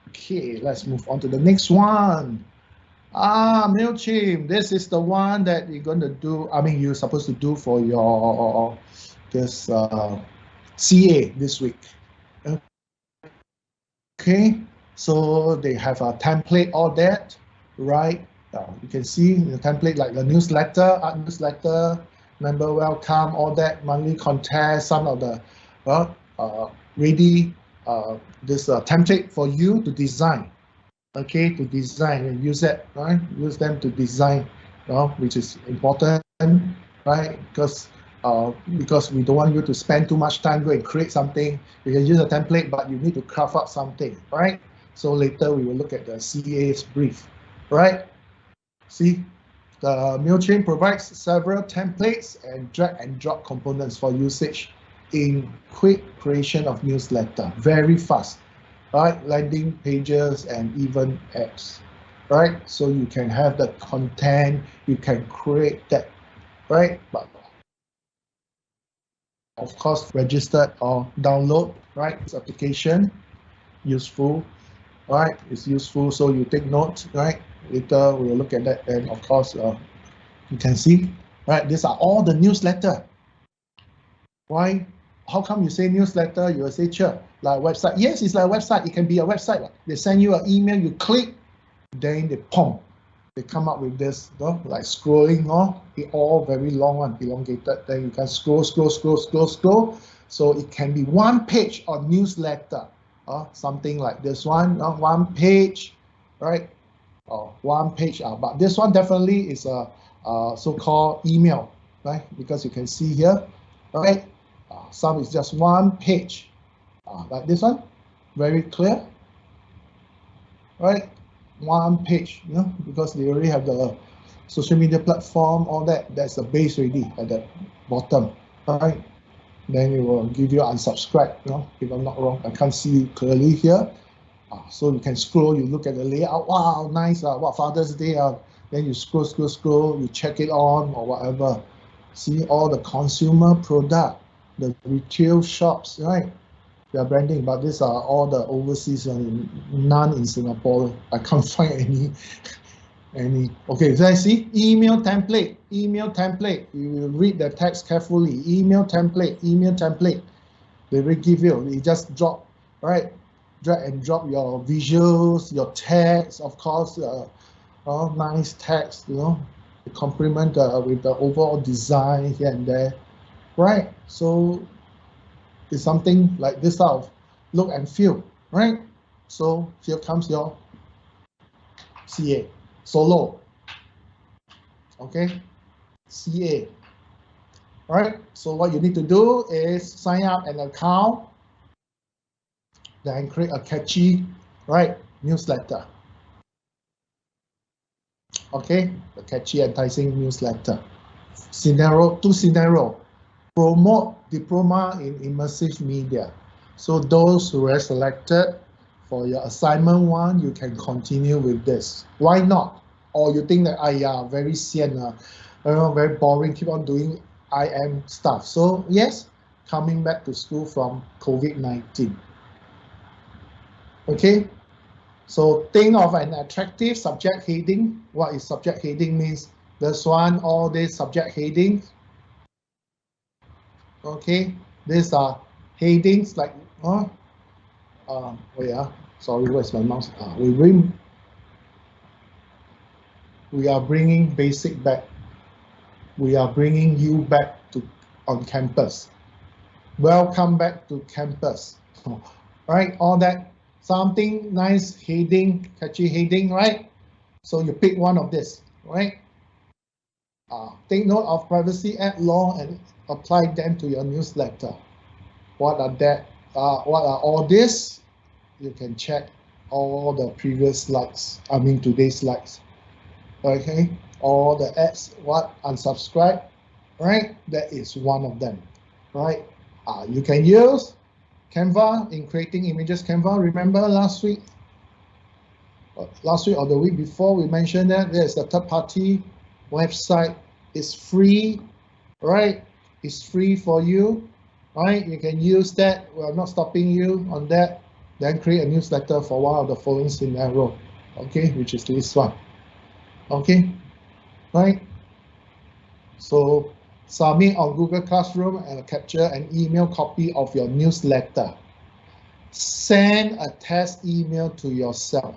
Okay, let's move on to the next one. MailChimp. This is the one that you're going to do. I mean, you're supposed to do for your this CA this week. Okay. So they have a template, all that, right? You can see the template like the newsletter, member welcome, all that, monthly contest, some of the ready this template for you to design. Okay, to design and use it, right? Use them to design, which is important, right? Because we don't want you to spend too much time go and create something. You can use a template, but you need to craft out something, right? So later we will look at the CA's brief, right? See, the MailChimp provides several templates and drag and drop components for usage in quick creation of newsletter, very fast, right? Landing pages and even apps, right? So you can have the content, you can create that, right? But of course, registered or download, right? This application, useful, right? It's useful, so you take notes, right? Later we'll look at that, and of course, you can see, right? These are all the newsletter. Why? How come you say newsletter? You will say, sure, like website. Yes, it's like a website. It can be a website. They send you an email, you click, then they pump. They come up with this, like scrolling, it all very long and elongated. Then you can scroll. So it can be one page or newsletter, something like this one, one page, right? One page, but this one definitely is a so-called email, right? Because you can see here, right? Some is just one page, like this one, very clear, right? One page, because they already have the social media platform, all that. That's the base already at the bottom, right? Then it will give you unsubscribe, if I'm not wrong. I can't see clearly here. So you can scroll, you look at the layout, wow, nice, what Father's Day, then you scroll, you check it on or whatever. See all the consumer product, the retail shops, right? They are branding, but these are all the overseas and none in Singapore. I can't find any. Okay, so I see email template. You will read the text carefully. Email template. They will give you. You just drop, right? Drag and drop your visuals, your text, of course. Nice text, to complement with the overall design here and there, right? So it's something like this out of look and feel, right? So here comes your CA, solo, okay? CA, all right? So what you need to do is sign up an account, then create a catchy, right, newsletter. Okay, the catchy, enticing newsletter. Scenario, promote diploma in immersive media. So those who are selected for your assignment 1, you can continue with this. Why not? Or you think that, very sian, very boring, keep on doing IM stuff. So yes, coming back to school from COVID-19. Okay, so think of an attractive subject heading. What is subject heading means? This one, all these subject headings. Okay, these are headings like, sorry, where's my mouse? We are bringing basic back. We are bringing you back on campus. Welcome back to campus. Right, all that, something nice heading, catchy heading, right? So you pick one of this, right? Take note of Privacy Act law and apply them to your newsletter. What are that? What are all this? You can check all the previous slides. Today's slides. Okay, all the ads. What? Unsubscribe, right? That is one of them, right? You can use Canva in creating images. Canva. Remember last week or the week before we mentioned that there's a third-party website. It's free, right? It's free for you, right? You can use that. We're not stopping you on that. Then create a newsletter for one of the following scenario, okay, which is this one, okay, right? So submit on Google Classroom and capture an email copy of your newsletter. Send a test email to yourself,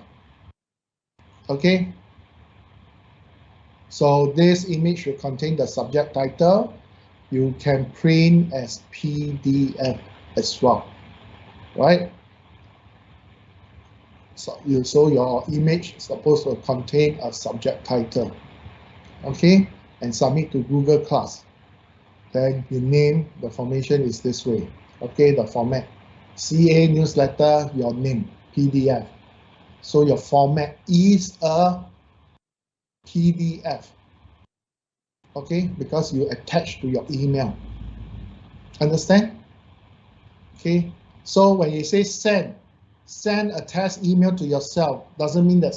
okay? So this image will contain the subject title. You can print as PDF as well, right? So your image is supposed to contain a subject title, okay? And submit to Google Class. Then you name, the formation is this way, okay? The format, CA newsletter, your name, PDF. So your format is a PDF, okay? Because you attach to your email. Understand? Okay. So when you say send a test email to yourself, doesn't mean that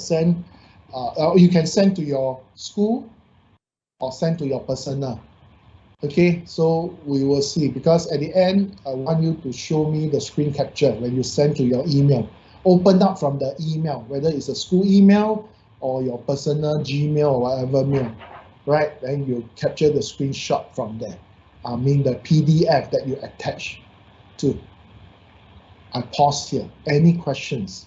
you can send to your school or send to your personal. Okay, so we will see, because at the end, I want you to show me the screen capture when you send to your email. Open up from the email, whether it's a school email or your personal Gmail or whatever mail, right? Then you capture the screenshot from there. I mean the PDF that you attach to. I pause here. Any questions?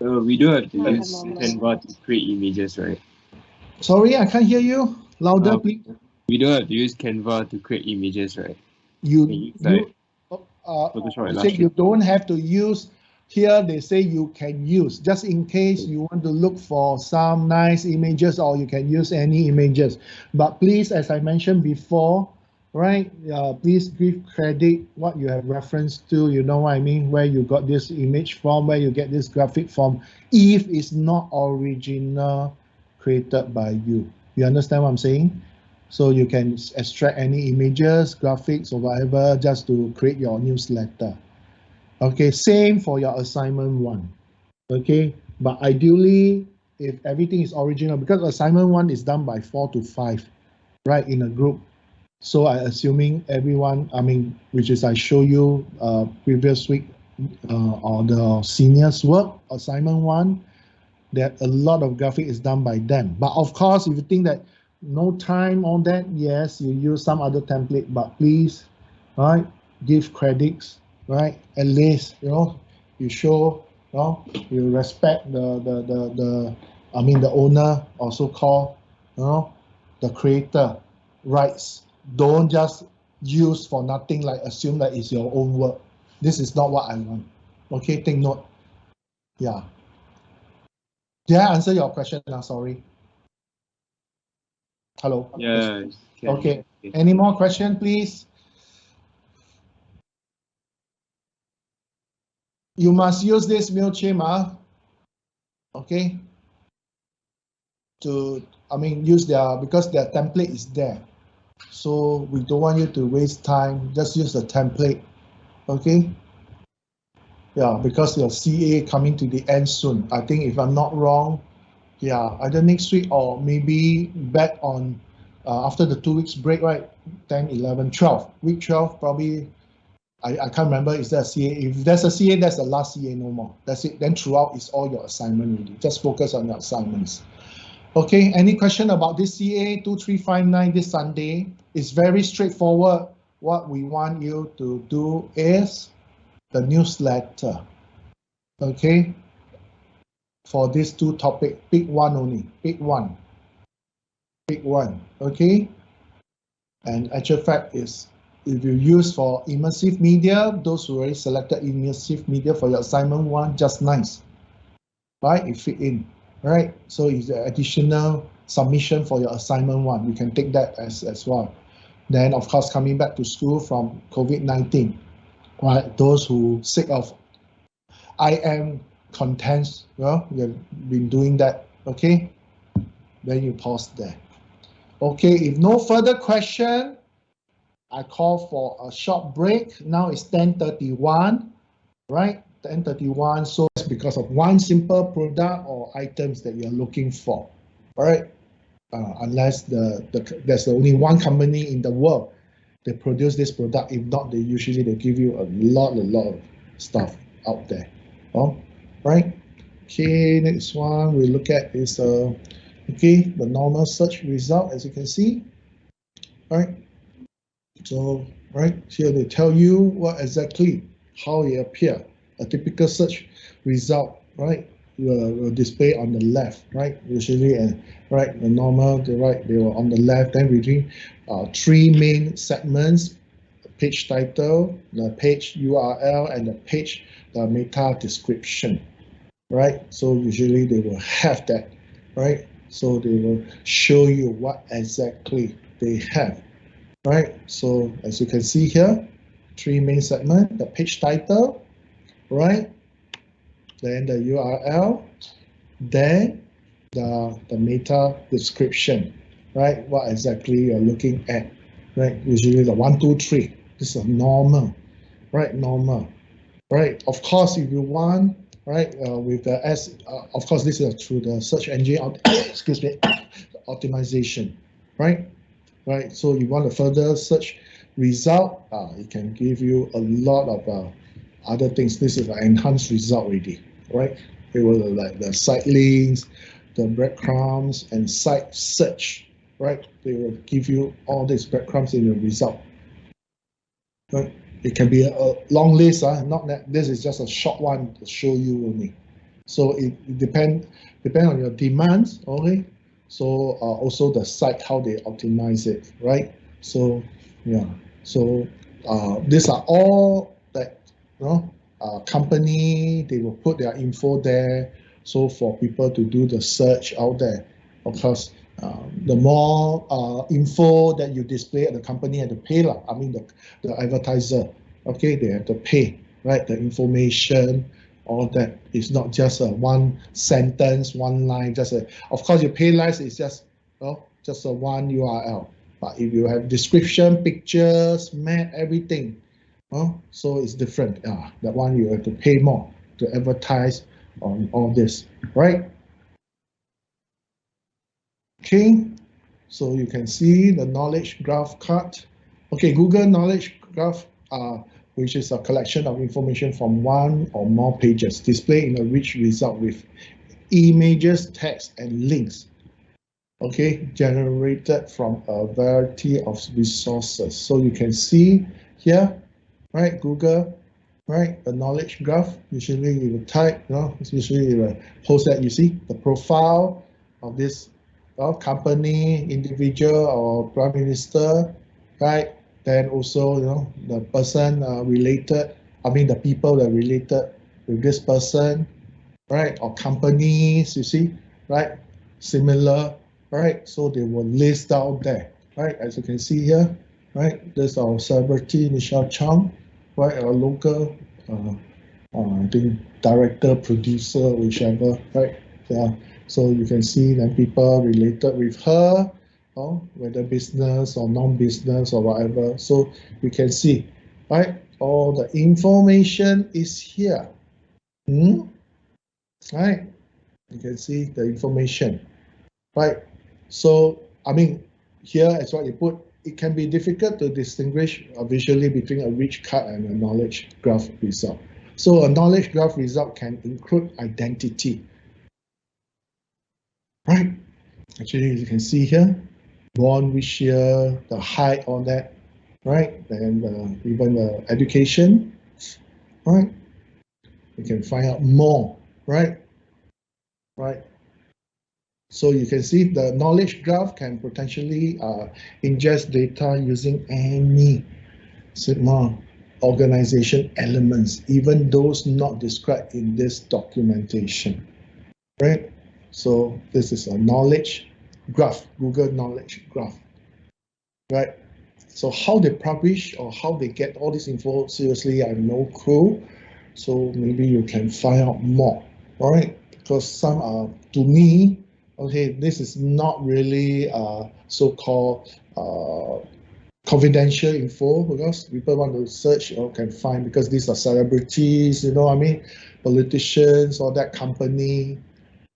We do have to use Canva to create images, right? Sorry, I can't hear you. Louder, please. We don't have to use Canva to create images, right? You Photoshop said and you Illustrator. don't have to use. Here they say you can use, just in case you want to look for some nice images, or you can use any images. But please, as I mentioned before, right, please give credit what you have referenced to, you know what I mean, where you got this image from, where you get this graphic from, if it's not original created by you. You understand what I'm saying? So you can extract any images, graphics, or whatever just to create your newsletter. Okay, same for your assignment one. Okay, but ideally, if everything is original, because assignment one is done by 4 to 5, right, in a group. So I assuming everyone, I mean, which is I show you previous week on the seniors work, assignment one, that a lot of graphic is done by them. But of course, if you think that no time on that, yes, you use some other template, but please, right, give credits, right? At least, you show, you respect the I mean, the owner, also called, the creator rights. Don't just use for nothing, like assume that it's your own work. This is not what I want. Okay, take note. Yeah. Did I answer your question? Sorry. Hello. Yeah. Okay. Any more question, please? You must use this MailChimp, okay? Use because their template is there. So we don't want you to waste time. Just use the template, okay? Yeah, because your CA coming to the end soon. I think if I'm not wrong, yeah, either next week or maybe back on after the 2 weeks break, right? 10, 11, 12. Week 12, probably, I can't remember, is there a CA? If there's a CA, that's the last CA, no more. That's it. Then throughout, it's all your assignment really. Just focus on your assignments. Okay, any question about this CA 2359 this Sunday? It's very straightforward. What we want you to do is the newsletter. Okay, for these two topics, pick one only, pick one, okay? And actual fact is, if you use for immersive media, those who already selected immersive media for your assignment one, just nice, right? It fit in, right? So it's the additional submission for your assignment one. You can take that as well. Then, of course, coming back to school from COVID-19, right? Those who sick of IM contents, well, you've been doing that, okay? Then you pause there. Okay, if no further question, I call for a short break. Now it's 10:31, right? 10:31, so it's because of one simple product or items that you're looking for, all right? Unless there's only one company in the world that produce this product. If not, they give you a lot of stuff out there. Right? Okay, next one we look at is okay, the normal search result, as you can see. Right? So right here they tell you what exactly how it appear. A typical search result, right, will display on the left, right? Usually, right, the normal, the right, they were on the left. Then between three main segments: the page title, the page URL, and the meta description, right? So usually they will have that, right? So they will show you what exactly they have. Right, so as you can see here, three main segments: the page title, right? Then the URL, then the meta description, right? What exactly you're looking at, right? Usually the 1, 2, 3. This is normal, right? Normal. right? Of course, if you want, right, with the of course, this is through the search engine, excuse me, optimization, right? Right. So you want to further search result, it can give you a lot of other things. This is an enhanced result already, right? It will like the site links, the breadcrumbs, and site search, right? They will give you all these breadcrumbs in the result. Right? It can be a long list, not that this is just a short one to show you only. So it depend on your demands, okay? So also the site, how they optimize it, right? So yeah, so these are all that, you know, company, they will put their info there. So for people to do the search out there, of course, the more info that you display at the company have to pay lah. I mean the advertiser, okay, they have to pay, right? The information, all that is not just a one sentence, one line, just a, of course your pay less is just, just a one URL. But if you have description, pictures, map, everything, so it's different. That one you have to pay more to advertise on all this, right? Okay, so you can see the knowledge graph card. Okay, Google Knowledge Graph, which is a collection of information from one or more pages displayed in a rich result with images, text, and links. Okay, generated from a variety of resources. So you can see here, right, Google, right, the knowledge graph. Usually you will type, usually you will post that, you see the profile of this company, individual, or prime minister, right? Then also, the person related, I mean the people that related with this person, right? Or companies, you see, right? Similar, right? So they will list out there, right? As you can see here, right? There's our celebrity, Michelle Chang, right? Our local, I think director, producer, whichever, right? Yeah. So you can see that people related with her, whether business or non-business or whatever. So you can see, right? All the information is here. Right? You can see the information, right? So, I mean, here as what you put, it can be difficult to distinguish visually between a rich card and a knowledge graph result. So a knowledge graph result can include identity, right? Actually, as you can see here, born which year, the height, all that, right? And even the education, right? You can find out more, right? Right. So you can see the knowledge graph can potentially ingest data using any Sigma organization elements, even those not described in this documentation, right? So this is a knowledge graph, Google knowledge graph, right? So how they publish or how they get all this info, seriously, I have no clue. So maybe you can find out more, all right? Because some are, to me, okay, this is not really so-called confidential info, because people want to search or can find, because these are celebrities, I mean, politicians or that company.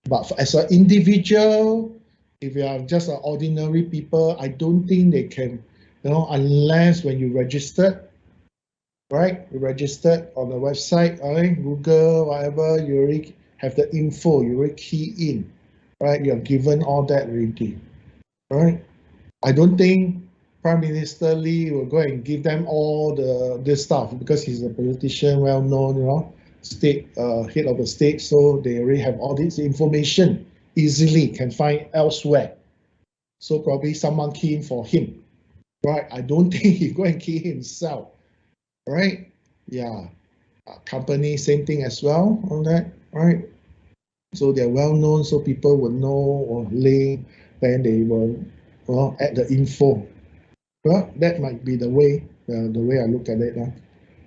But as an individual, if you are just an ordinary people, I don't think they can, unless when you registered, right? You registered on the website, right? Google, whatever, you already have the info, you already key in, right? You are given all that already, right? I don't think Prime Minister Lee will go and give them all this stuff, because he's a politician, well known, state head of the state, so they already have all this information easily, can find elsewhere. So probably someone key in for him, right? I don't think he go and key himself, right? Yeah, company, same thing as well on that, right? So they're well known, so people will know or link, then they will add the info. Well, that might be the way I look at it now.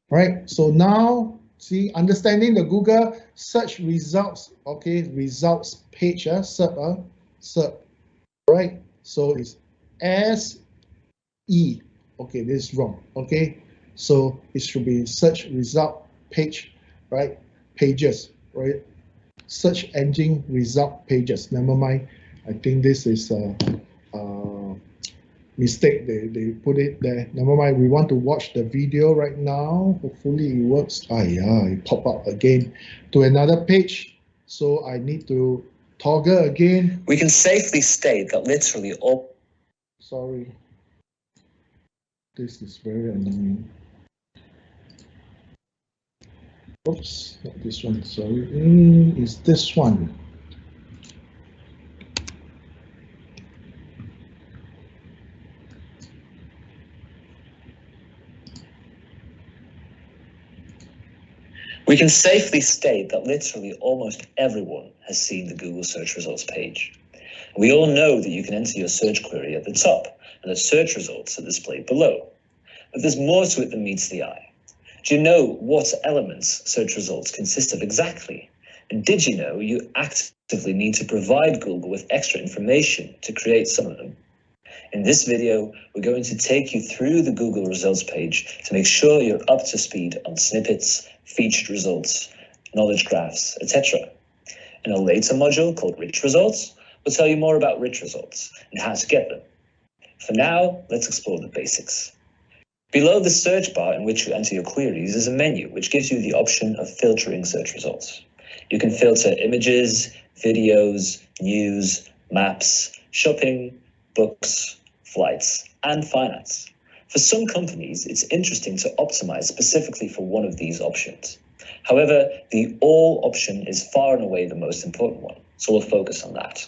Right. So now, see, understanding the Google search results. Okay, results page. SERP. Right. So it's SE. Okay, this is wrong. Okay, so it should be search result page. right? Pages, right? Search engine result pages. Never mind. I think this is a mistake. They put it there. Never mind. We want to watch the video right now. Hopefully it works. Yeah, it pop up again to another page. So I need to toggle again. We can safely state that literally all... Sorry. This is very annoying. Oops, not this one, sorry. Is this one. We can safely state that literally almost everyone has seen the Google search results page. We all know that you can enter your search query at the top and that search results are displayed below. But there's more to it than meets the eye. Do you know what elements search results consist of exactly? And did you know you actively need to provide Google with extra information to create some of them? In this video, we're going to take you through the Google results page to make sure you're up to speed on snippets, featured results, knowledge graphs, etc. In a later module called Rich Results, we'll tell you more about rich results and how to get them. For now, let's explore the basics. Below the search bar in which you enter your queries is a menu which gives you the option of filtering search results. You can filter images, videos, news, maps, shopping, books, flights, and finance. For some companies, it's interesting to optimize specifically for one of these options. However, the all option is far and away the most important one, so we'll focus on that.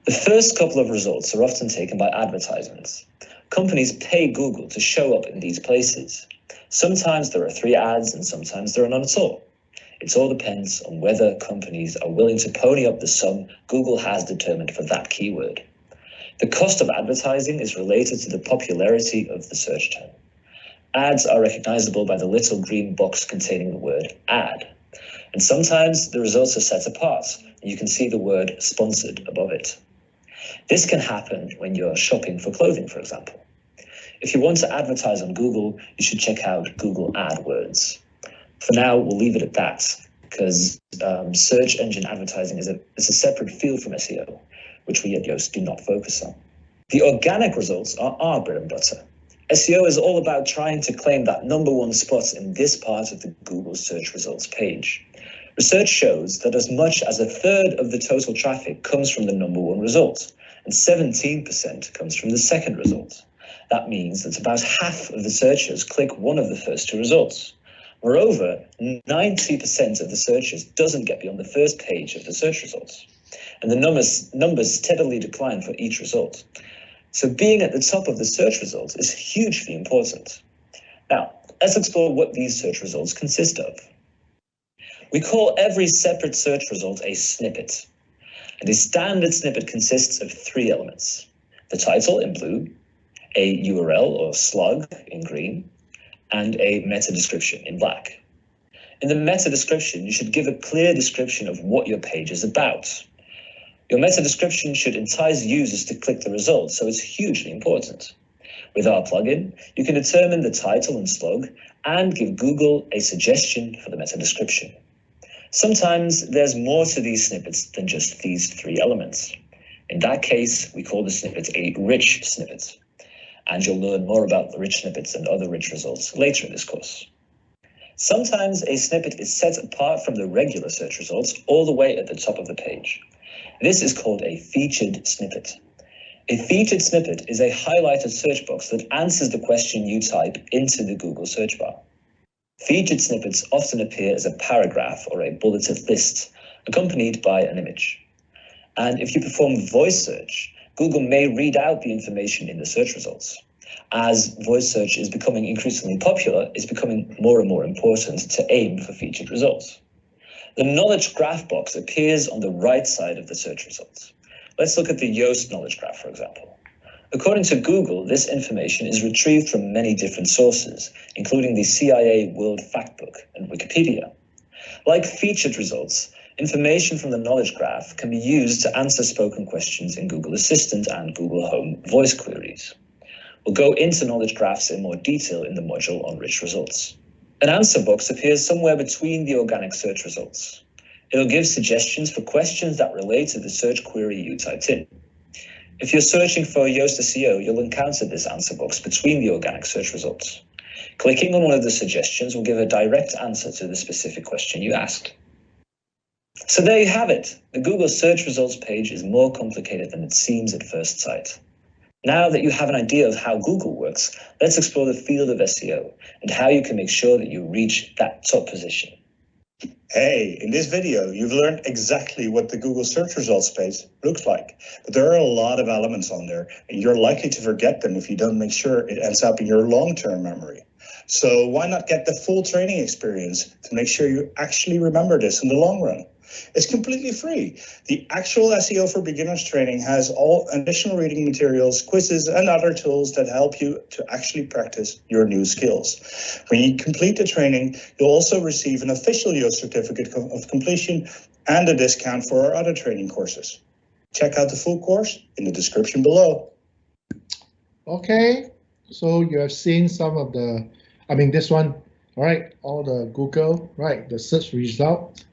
The first couple of results are often taken by advertisements. Companies pay Google to show up in these places. Sometimes there are 3 ads and sometimes there are none at all. It all depends on whether companies are willing to pony up the sum Google has determined for that keyword. The cost of advertising is related to the popularity of the search term. Ads are recognizable by the little green box containing the word ad. And sometimes the results are set apart, and you can see the word sponsored above it. This can happen when you're shopping for clothing, for example. If you want to advertise on Google, you should check out Google AdWords. For now, we'll leave it at that, because search engine advertising is a separate field from SEO, which we at Yoast do not focus on. The organic results are our bread and butter. SEO is all about trying to claim that #1 spot in this part of the Google search results page. Research shows that as much as 1/3 of the total traffic comes from the #1 result, and 17% comes from the second result. That means that about half of the searchers click one of the first 2 results. Moreover, 90% of the searchers doesn't get beyond the first page of the search results. And the numbers steadily decline for each result. So being at the top of the search results is hugely important. Now, let's explore what these search results consist of. We call every separate search result a snippet. And a standard snippet consists of 3 elements: the title in blue, a URL or slug in green, and a meta description in black. In the meta description, you should give a clear description of what your page is about. Your meta description should entice users to click the results, so it's hugely important. With our plugin, you can determine the title and slug and give Google a suggestion for the meta description. Sometimes there's more to these snippets than just these 3 elements. In that case, we call the snippet a rich snippet. And you'll learn more about the rich snippets and other rich results later in this course. Sometimes a snippet is set apart from the regular search results all the way at the top of the page. This is called a featured snippet. A featured snippet is a highlighted search box that answers the question you type into the Google search bar. Featured snippets often appear as a paragraph or a bulleted list, accompanied by an image. And if you perform voice search, Google may read out the information in the search results. As voice search is becoming increasingly popular, it's becoming more and more important to aim for featured results. The knowledge graph box appears on the right side of the search results. Let's look at the Yoast knowledge graph, for example. According to Google, this information is retrieved from many different sources, including the CIA World Factbook and Wikipedia. Like featured results, information from the knowledge graph can be used to answer spoken questions in Google Assistant and Google Home voice queries. We'll go into knowledge graphs in more detail in the module on rich results. An answer box appears somewhere between the organic search results. It'll give suggestions for questions that relate to the search query you typed in. If you're searching for Yoast SEO, you'll encounter this answer box between the organic search results. Clicking on one of the suggestions will give a direct answer to the specific question you asked. So there you have it. The Google search results page is more complicated than it seems at first sight. Now that you have an idea of how Google works, let's explore the field of SEO and how you can make sure that you reach that top position. Hey, in this video, you've learned exactly what the Google search results page looks like, but there are a lot of elements on there, and you're likely to forget them if you don't make sure it ends up in your long-term memory. So why not get the full training experience to make sure you actually remember this in the long run? It's completely free. The actual SEO for Beginners training has all additional reading materials, quizzes, and other tools that help you to actually practice your new skills. When you complete the training, you'll also receive an official Yoast certificate of completion and a discount for our other training courses. Check out the full course in the description below. Okay, so you have seen some of the, this one, all right, all the Google, right, the search result,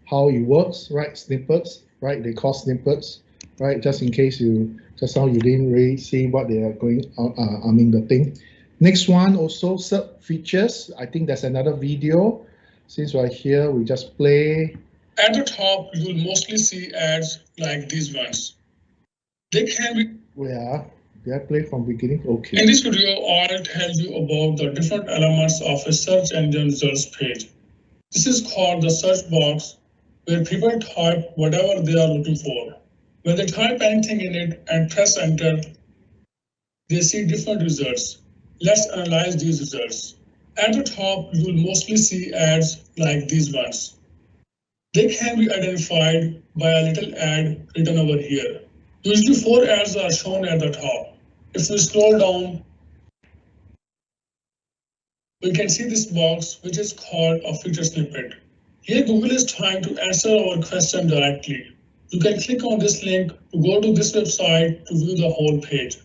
how it works, right? Snippets, right? They call snippets, right? Just in case just now you didn't really see what they are going on, the thing. Next one, also search features. I think there's another video. Since we're here, we just play. At the top, you will mostly see ads like these ones. They can be. Where? Did I play from beginning? Okay. In this video, I'll tell you about the different elements of a search engine results page. This is called the search box, where people type whatever they are looking for. When they type anything in it and press enter, they see different results. Let's analyze these results. At the top, you will mostly see ads like these ones. They can be identified by a little ad written over here. Usually 4 ads are shown at the top. If we scroll down, we can see this box, which is called a feature snippet. Here, Google is trying to answer our question directly. You can click on this link to go to this website to view the whole page.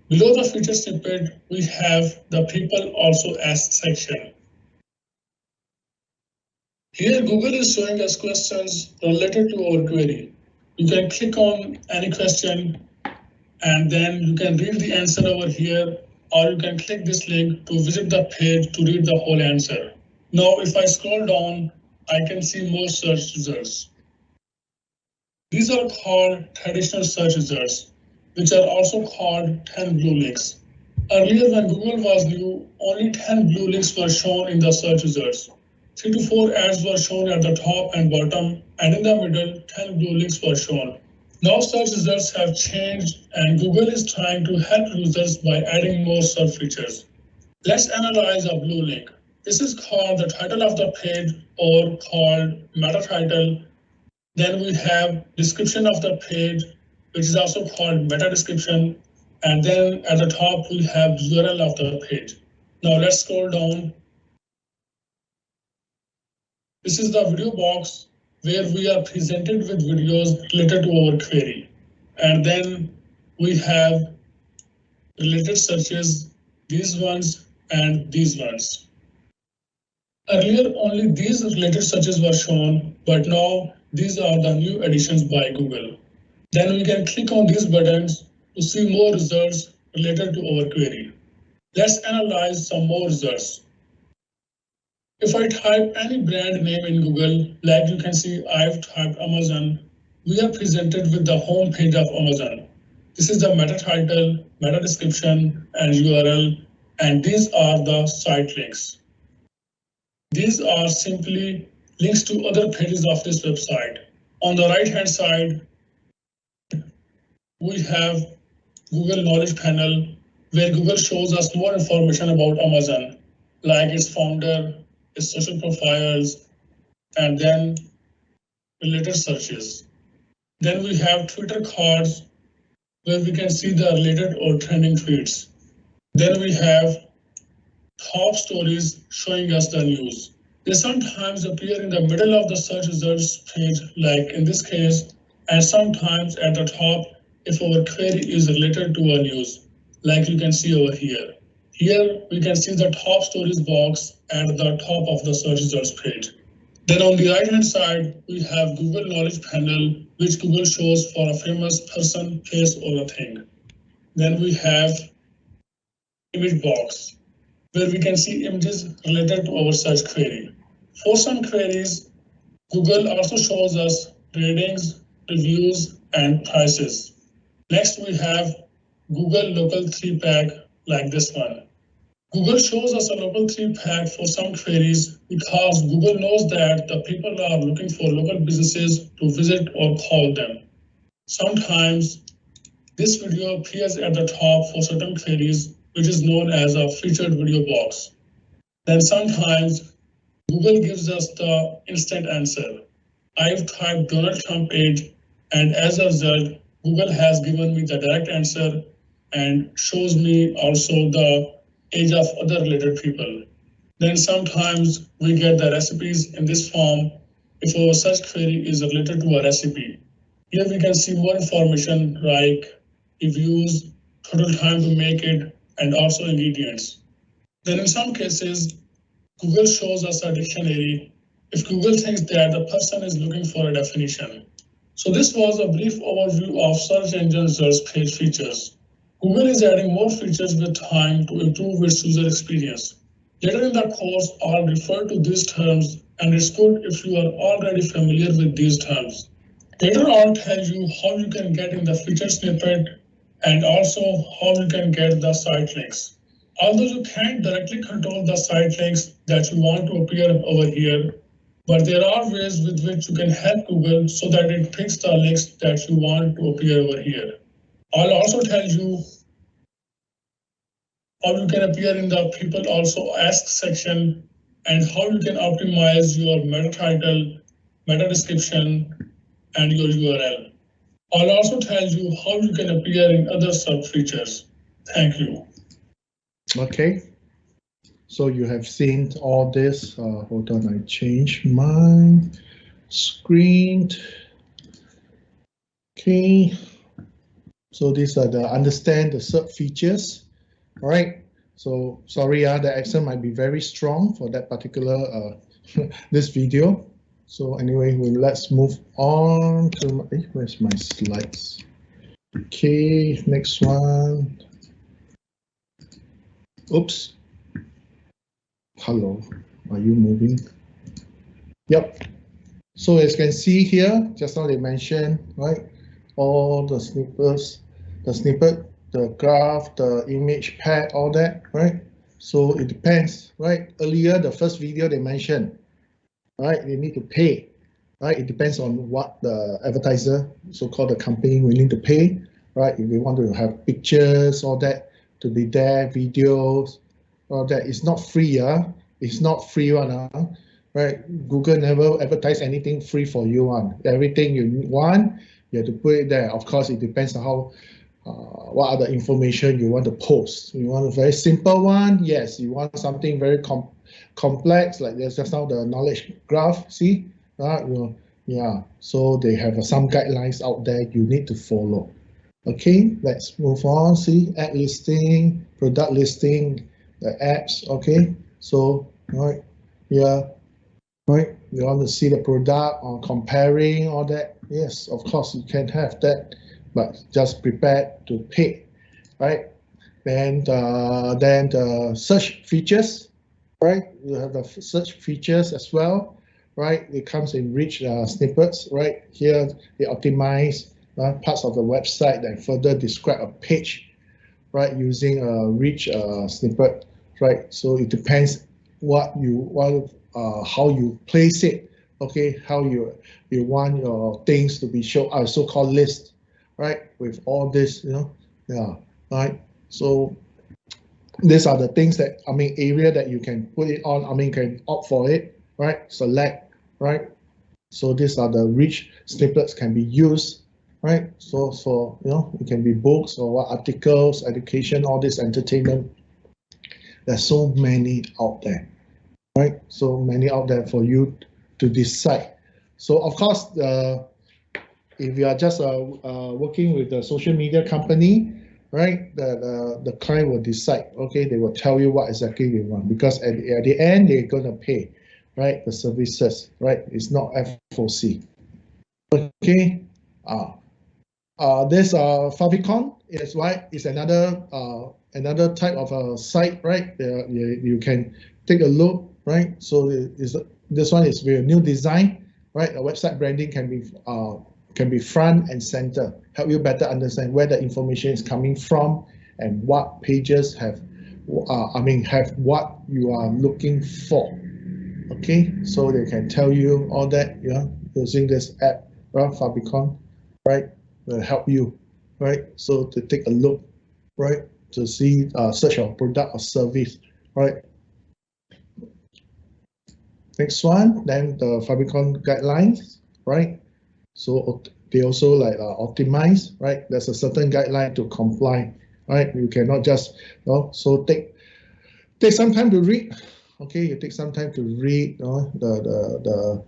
Below the feature snippet, we have the people also asked section. Here, Google is showing us questions related to our query. You can click on any question and then you can read the answer over here, or you can click this link to visit the page to read the whole answer. Now, if I scroll down, I can see more search results. These are called traditional search results, which are also called 10 blue links. Earlier, when Google was new, only 10 blue links were shown in the search results. 3 to 4 ads were shown at the top and bottom, and in the middle, 10 blue links were shown. Now search results have changed, and Google is trying to help users by adding more search features. Let's analyze a blue link. This is called the title of the page, or called meta title. Then we have description of the page, which is also called meta description. And then at the top, we have URL of the page. Now let's scroll down. This is the video box where we are presented with videos related to our query. And then we have related searches, these ones and these ones. Earlier, only these related searches were shown, but now these are the new additions by Google. Then we can click on these buttons to see more results related to our query. Let's analyze some more results. If I type any brand name in Google, like you can see, I've typed Amazon, we are presented with the home page of Amazon. This is the meta title, meta description, and URL, and these are the site links. These are simply links to other pages of this website. On the right-hand side, we have Google Knowledge Panel, where Google shows us more information about Amazon, like its founder, its social profiles, and then related searches. Then we have Twitter cards, where we can see the related or trending tweets. Then we have top stories showing us the news. They sometimes appear in the middle of the search results page, like in this case, and sometimes at the top if our query is related to a news, like you can see over here. Here we can see the top stories box at the top of the search results page. Then on the right hand side, we have Google Knowledge Panel, which Google shows for a famous person, place, or a thing. Then we have image box, where we can see images related to our search query. For some queries, Google also shows us ratings, reviews, and prices. Next, we have Google Local 3-pack like this one. Google shows us a local 3-pack for some queries because Google knows that the people are looking for local businesses to visit or call them. Sometimes this video appears at the top for certain queries, which is known as a featured video box. Then sometimes Google gives us the instant answer. I've typed Donald Trump age, and as a result, Google has given me the direct answer and shows me also the age of other related people. Then sometimes we get the recipes in this form if our search query is related to a recipe. Here we can see more information like reviews, total time to make it, and also ingredients. Then in some cases, Google shows us a dictionary if Google thinks that the person is looking for a definition. So this was a brief overview of search engine results page features. Google is adding more features with time to improve its user experience. Later in the course, I'll refer to these terms, and it's good if you are already familiar with these terms. Later I'll tell you how you can get in the feature snippet and also how you can get the site links. Although you can't directly control the site links that you want to appear over here, but there are ways with which you can help Google so that it picks the links that you want to appear over here. I'll also tell you how you can appear in the People Also Ask section and how you can optimize your meta title, meta description, and your URL. I'll also tell you how you can appear in other sub features. Thank you. Okay, so you have seen all this. Hold on, I change my screen. Okay, so these are the understand the sub features. All right, so sorry, the accent might be very strong for that particular this video. So anyway, let's move on to my, where's my slides? Okay, next one. Oops. Hello, are you moving? Yep. So as you can see here, just now they mentioned, right? All the snippets, the graph, the image pad, all that, right? So it depends, right? Earlier, the first video they mentioned, right? They need to pay, right? It depends on what the advertiser, so-called the company, willing to pay, right? If they want to have pictures, all that to be there, videos, all that. It's not free, It's not free one, right? Google never advertise anything free for you one. Everything you want, you have to put it there. Of course, it depends on how, what are the information you want to post. You want a very simple one? Yes. You want something very complex, like there's just now the knowledge graph, see? Yeah, so they have some guidelines out there you need to follow. Okay, let's move on. See, ad listing, product listing, the apps. Okay, so right, yeah, right. You want to see the product or comparing all that? Yes, of course you can have that, but just prepare to pay, right? Then the search features, right? You have the search features as well, right? It comes in rich snippets, right? Here they optimize parts of the website that further describe a page, right? Using a rich snippet, right? So it depends what you want, how you place it, okay? How you want your things to be shown, so-called list, right? With all this, yeah, right? So these are the things that, area that you can put it on, you can opt for it, right? Select, right? So these are the rich snippets can be used, right? So it can be books or what, articles, education, all this entertainment. There's so many out there, right? So many out there for you to decide. So of course, if you are just working with a social media company, right? The client will decide. Okay, they will tell you what exactly they want, because at the end they're gonna pay, right? The services, right? It's not FOC. Okay. This Favicon is right. It's another type of a site, right? You can take a look, right? So this one is with a new design, right? A website branding can be front and center, help you better understand where the information is coming from and what pages have what you are looking for. Okay, so they can tell you all that, using this app, right? Favicon, right? Will help you, right? So to take a look, right? To see search of product or service, right? Next one, then the Favicon guidelines, right? So they also like optimize, right? There's a certain guideline to comply, right? You cannot just, so take some time to read. Okay, you take some time to read, the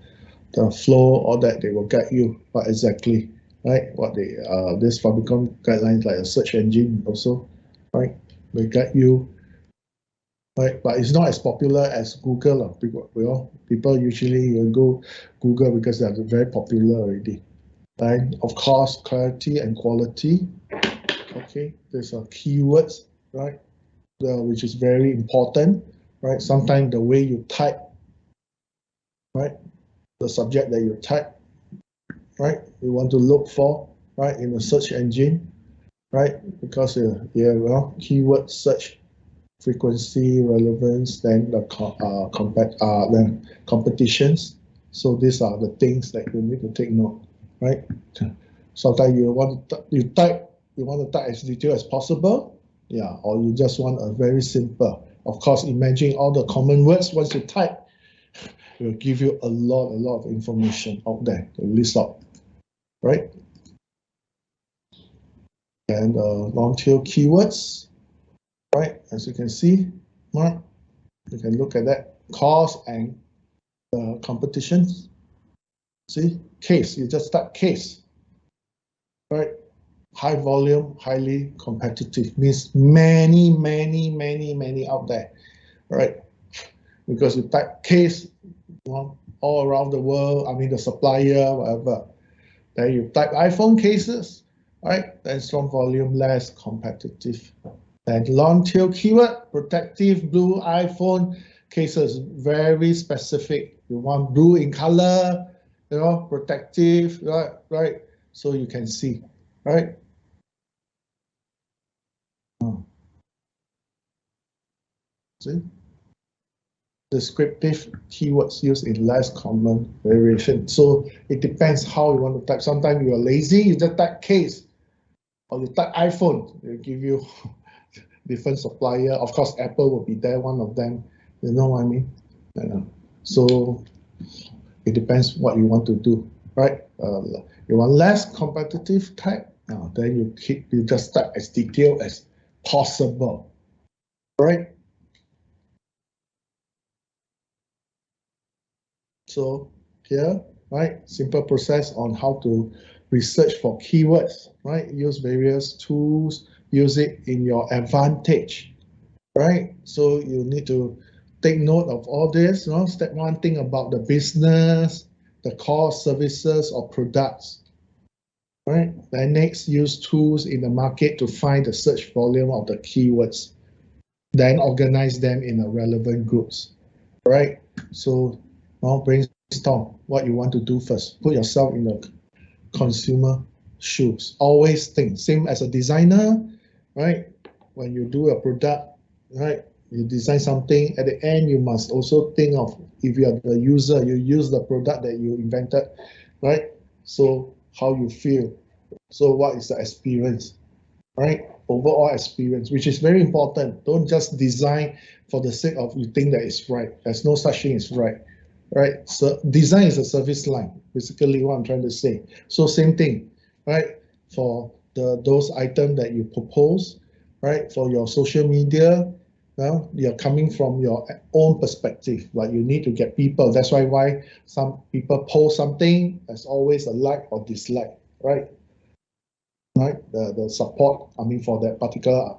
flow, all that. They will guide you what exactly, right? What this Favicon guidelines, like a search engine also, right? They guide you, right? But it's not as popular as Google. People usually go Google because they're very popular already. Right? Of course, clarity and quality. Okay, there's keywords, right? Which is very important, right? Sometimes the way you type, right? The subject that you type, right? You want to look for, right, in the search engine, right? Because keyword search, frequency, relevance, then the competitions. So these are the things that you need to take note, right? Sometimes you want to type as detailed as possible, or you just want a very simple. Of course, imagine all the common words. Once you type, it will give you a lot of information out there to list out, right? And long-tail keywords, right? As you can see, Mark, you can look at that. Cost and competitions. See, case, you just type case, right? High volume, highly competitive, means many out there, right? Because you type case, all around the world, the supplier, whatever. Then you type iPhone cases, right? Then strong volume, less competitive. Then long tail keyword, protective, blue iPhone cases, very specific. You want blue in color, protective, right? So you can see, right? See? Descriptive keywords used in less common variation. So it depends how you want to type. Sometimes you are lazy, you just type case, or you type iPhone, they give you different supplier. Of course, Apple will be there, one of them. You know what I mean? So it depends what you want to do, right? You want less competitive type, then you just type as detailed as possible, right? So here, right, simple process on how to research for keywords, right? Use various tools, use it in your advantage, right? So you need to take note of all this. Step one, think about the business, the core services or products, right? Then next, use tools in the market to find the search volume of the keywords. Then organize them in a relevant groups, right? So now brainstorm what you want to do first. Put yourself in the consumer shoes. Always think, same as a designer, right? When you do a product, right? You design something, at the end you must also think of, if you are the user, you use the product that you invented, right? So how you feel. So what is the experience, right? Overall experience, which is very important. Don't just design for the sake of you think that it's right. There's no such thing as right, right? So design is a service line, basically what I'm trying to say. So same thing, right? For those items that you propose, right? For your social media, you're coming from your own perspective, like you need to get people. That's why some people post something, there's always a like or dislike, right? right? The support, I mean, for that particular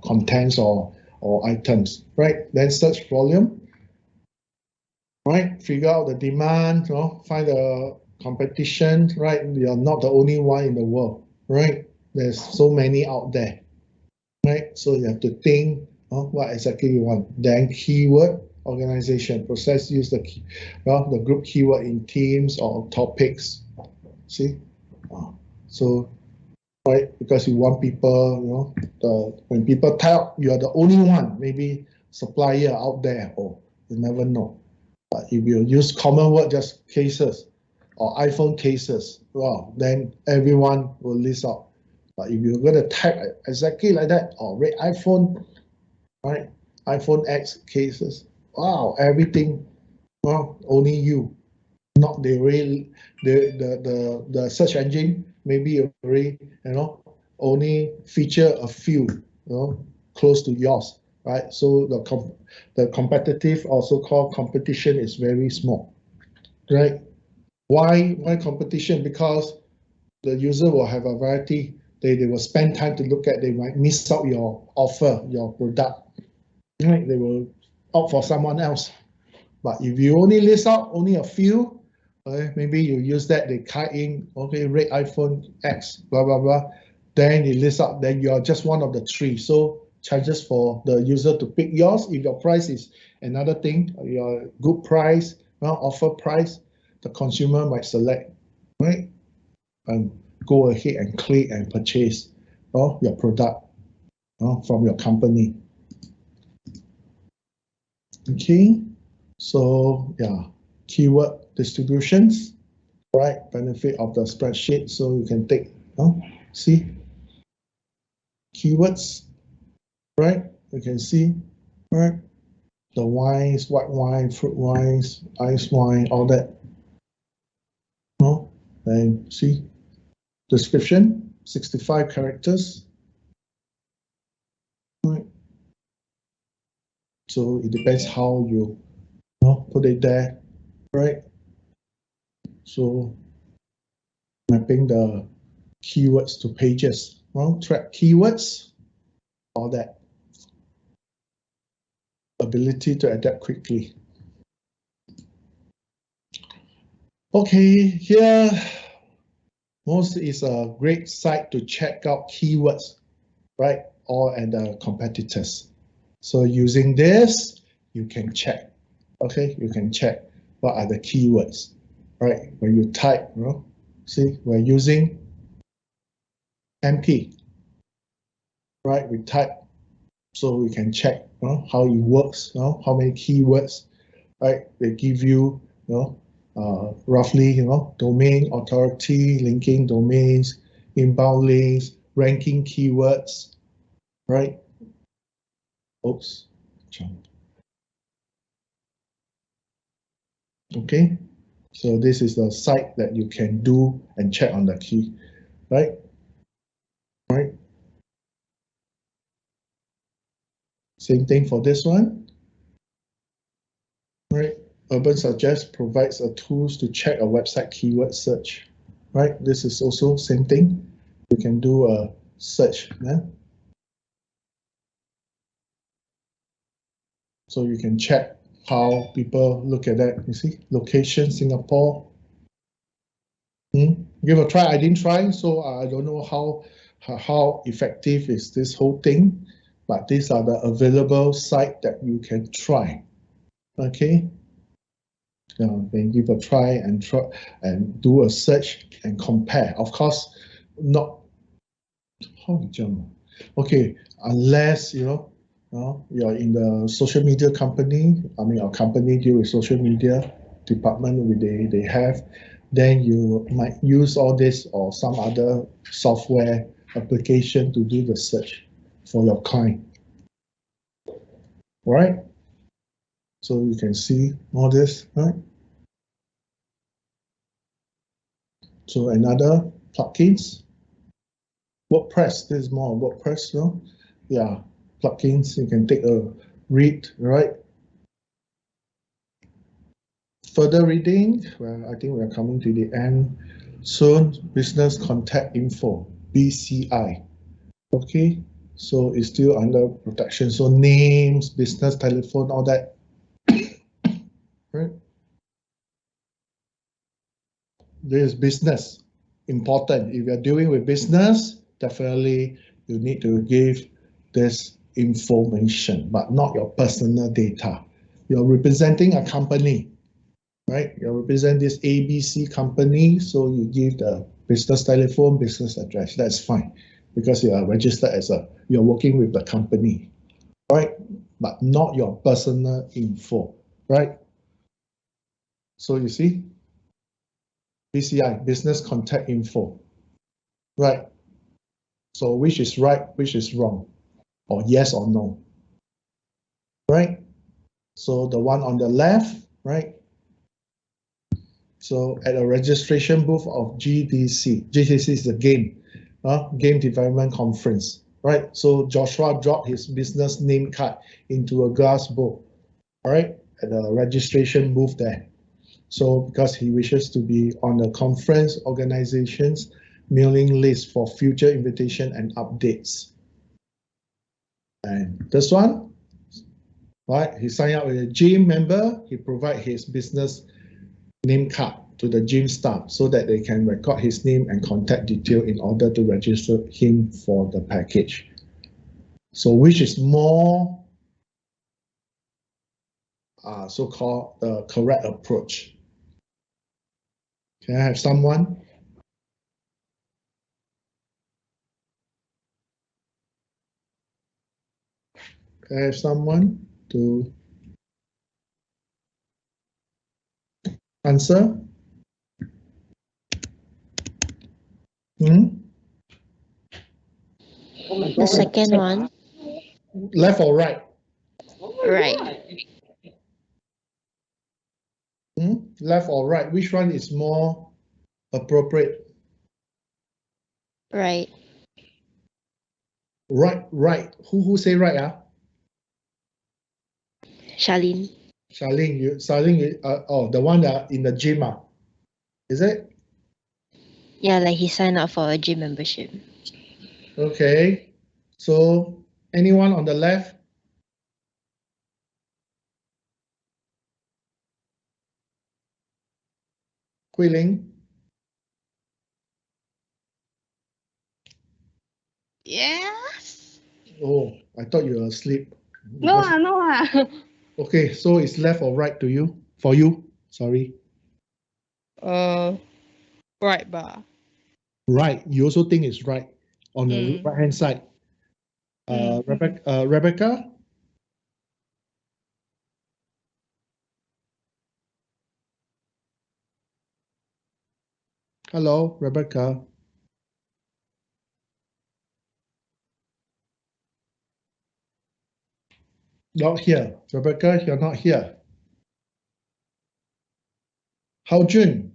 contents or items, right? Then search volume, right? Figure out the demand, you know, find the competition, right? You're not the only one in the world, right? There's so many out there, right? So you have to think what exactly you want. Then keyword organization, process use the group keyword in themes or topics. See, so right, because you want people, when people type, you are the only one, maybe supplier out there, or you never know. But if you use common word, just cases or iPhone cases, well, then everyone will list out. But if you're going to type exactly like that, or read iPhone, right, iPhone X cases, wow, everything, well, only you, not the real, the search engine, maybe already, only feature a few, close to yours, right? So the competitive, also called competition, is very small, right? Why competition? Because the user will have a variety. They will spend time to look at. They might miss out your offer, your product, right? They will opt for someone else. But if you only list out only a few, maybe you use that, they cut in, okay, rate iPhone X, blah, blah, blah. Then you list out, then you're just one of the three. So chances for the user to pick yours, if your price is another thing, your good price, offer price, the consumer might select, right? And go ahead and click and purchase your product from your company. Okay, so yeah, keyword distributions, right? Benefit of the spreadsheet, so you can take, see, keywords, right? You can see, right? The wines, white wine, fruit wines, ice wine, all that. And see, description, 65 characters. Right. So it depends how you put it there, right? So mapping the keywords to pages, track keywords, all that. Ability to adapt quickly. Okay, here, most is a great site to check out keywords, right? Or and the competitors. So using this, you can check. Okay, you can check what are the keywords, right? When you type, see, we're using MP, right? We type, so we can check how it works, how many keywords, right? They give you, roughly, domain authority, linking domains, inbound links, ranking keywords, right? Oops. Okay, so this is the site that you can do and check on the key, right? Right. Same thing for this one, right? Urban Suggest provides a tools to check a website keyword search, right? This is also same thing. You can do a search, so you can check how people look at that. You see, location Singapore. Give a try. I didn't try, so I don't know how effective is this whole thing. But these are the available site that you can try. Okay. Then give a try and do a search and compare. Of course, not okay, unless you're in the social media company. I mean, our company deal with social media department. They have. Then you might use all this or some other software application to do the search for your client. Right? So you can see all this, right? So another plugins. WordPress, this is more WordPress, Yeah, plugins, you can take a read, right? Further reading, well, I think we're coming to the end soon. Business contact info, BCI. Okay, so it's still under protection. So names, business, telephone, all that. Right? This is business, important. If you're dealing with business, definitely you need to give this information, but not your personal data. You're representing a company, right? You represent this ABC company, so you give the business telephone, business address. That's fine, because you are registered as you're working with the company, right? But not your personal info, right? So you see, BCI, business contact info, right? So which is right, which is wrong, or yes or no, right? So the one on the left, right? So at a registration booth of GDC, GDC is the game development conference, right? So Joshua dropped his business name card into a glass bowl, all right, at the registration booth there. So because he wishes to be on the conference organization's mailing list for future invitation and updates. And this one, right, he signed up with a gym member, he provide his business name card to the gym staff so that they can record his name and contact detail in order to register him for the package. So which is more so-called the correct approach? Can I have someone? Can I have someone to answer? The second one. Left or right? Right. Left or right? Which one is more appropriate? Right. Right. Who say right? Charlene. Charlene, the one that in the gym, is it? Yeah, like he signed up for a gym membership. Okay. So anyone on the left? Hui-Ling? Yes. Oh, I thought you were asleep. No, no. Okay, so it's left or right to you? For you? Sorry. Right bar. Right. You also think it's right on the right hand side. Rebecca? Hello, Rebecca. Not here. Rebecca, you're not here. Hao Jun?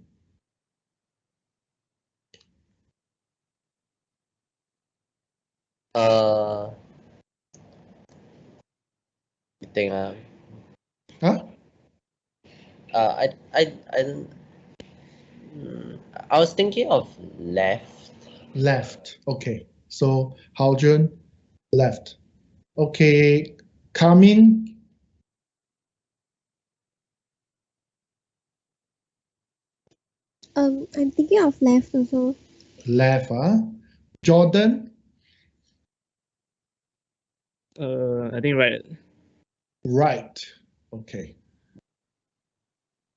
You think Huh? I was thinking of left. Left. Okay. So Hao Jun, left. Okay. Carmen? I'm thinking of left also. Left, Jordan? I think right. Right. Okay.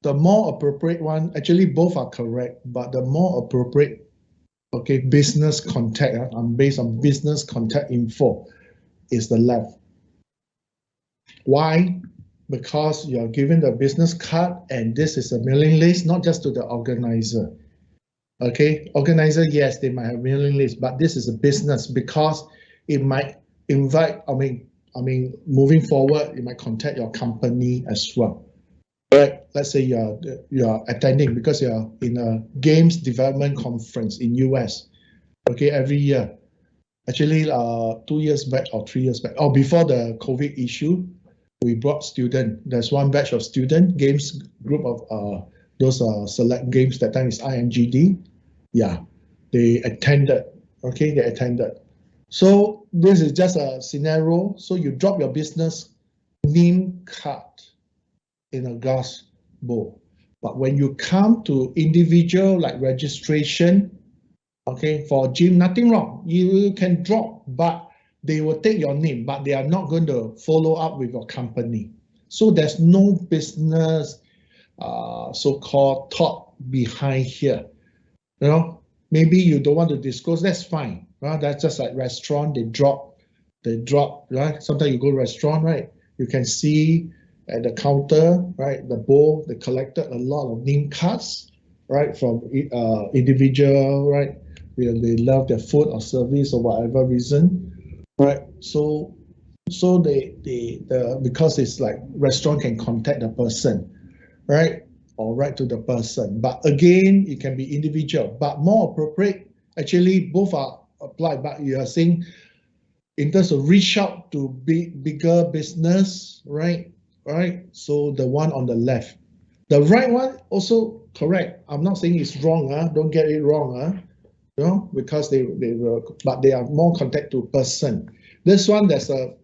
The more appropriate one, actually both are correct, but the more appropriate, okay, business contact, based on business contact info, is the left. Why? Because you're given the business card and this is a mailing list, not just to the organizer. Okay, organizer, yes, they might have mailing list, but this is a business because it might invite, moving forward, it might contact your company as well. Right, let's say you're attending because you're in a games development conference in US. Okay, every year. Actually, 2 years back or 3 years back, or before the COVID issue, we brought student. There's one batch of student games group of those select games. That time is IMGD. Yeah, they attended Okay, they attended. So this is just a scenario. So you drop your business name card in a glass bowl. But when you come to individual like registration, okay, for gym, nothing wrong. You can drop, but they will take your name, but they are not going to follow up with your company. So there's no business so-called thought behind here. You know, maybe you don't want to disclose, that's fine. Right? That's just like restaurant, they drop, right? Sometimes you go to restaurant, right? You can see at the counter, right? The bowl, they collected a lot of name cards, right? From individual, right? They love their food or service or whatever reason, right? So because it's like restaurant can contact the person, right? Or write to the person. But again, it can be individual, but more appropriate. Actually, both are applied, but you are saying in terms of reach out to bigger business, right? Right. So the one on the left, the right one also correct. I'm not saying it's wrong. Don't get it wrong. You know, because they were, but they are more contact to person. This one, there's a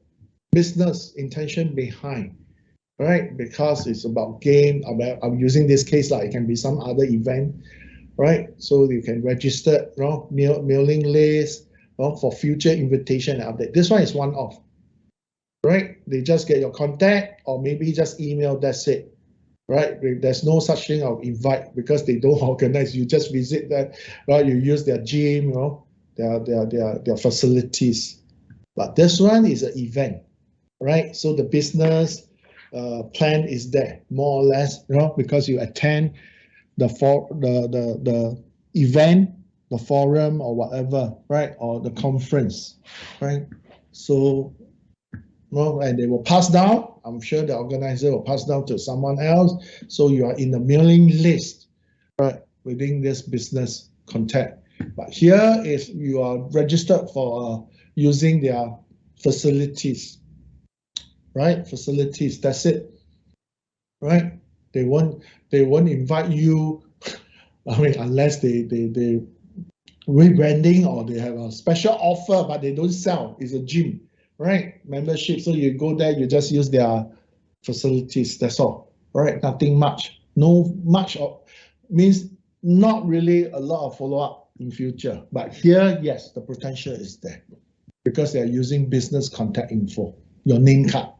business intention behind. Right, because it's about game. I'm using this case like it can be some other event, right? So you can register, you know, mailing list, you know, for future invitation and update. This one is one off, right? They just get your contact or maybe just email. That's it, right? There's no such thing of invite because they don't organize. You just visit that, right? You use their gym, you know, their facilities. But this one is an event, right? So the business plan is there more or less, you know, because you attend the event, the forum or whatever, right, or the conference, right? So, well, and they will pass down. I'm sure the organizer will pass down to someone else. So you are in the mailing list, right, within this business contact. But here is you are registered for using their facilities. Right, facilities. That's it. Right, they won't invite you. I mean, unless they rebranding or they have a special offer, but they don't sell. It's a gym, right? Membership. So you go there, you just use their facilities. That's all. Right, nothing much. No much of means not really a lot of follow up in future. But here, yes, the potential is there because they are using business contact info, your name card.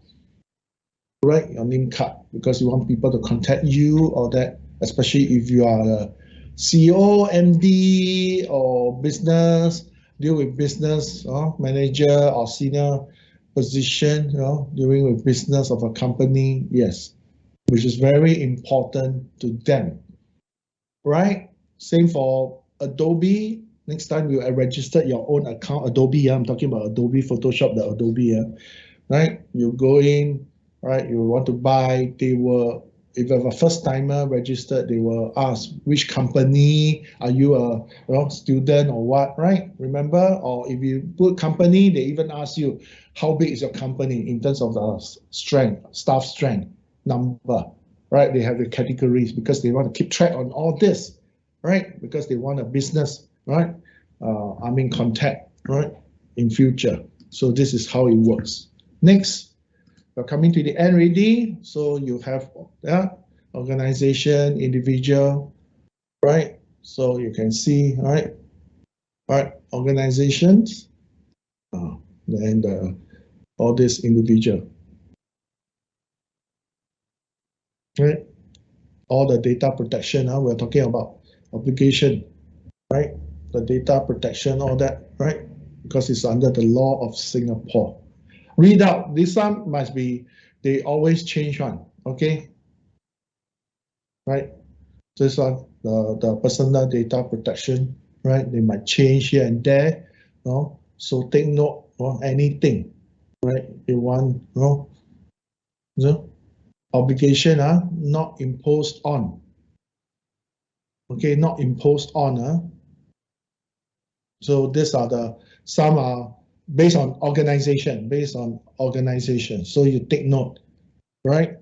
Right, your name card, because you want people to contact you or that, especially if you are a CEO, MD, or business, deal with business manager or senior position, you know, dealing with business of a company, yes, which is very important to them. Right, same for Adobe. Next time you register your own account, Adobe, I'm talking about Adobe Photoshop, the Adobe, right? You go in, right? You want to buy, they will, if you have a first timer registered, they will ask which company, are you a student or what, right? Remember, or if you put company, they even ask you how big is your company in terms of the strength, staff strength, number, right? They have the categories because they want to keep track on all this, right? Because they want a business, right? I'm in contact, right? In future. So this is how it works. Next. We're coming to the end already. So you have organization, individual, right? So you can see, all right, organizations, then all this individual, right? All the data protection, we're talking about application, right? The data protection, all that, right? Because it's under the law of Singapore. Read out, this one must be, they always change one, okay? Right, this one, the personal data protection, right? They might change here and there, no? So take note of anything, right? They want, no? Obligation, not imposed on. Okay, not imposed on, So these are some are based on organization, So you take note, right?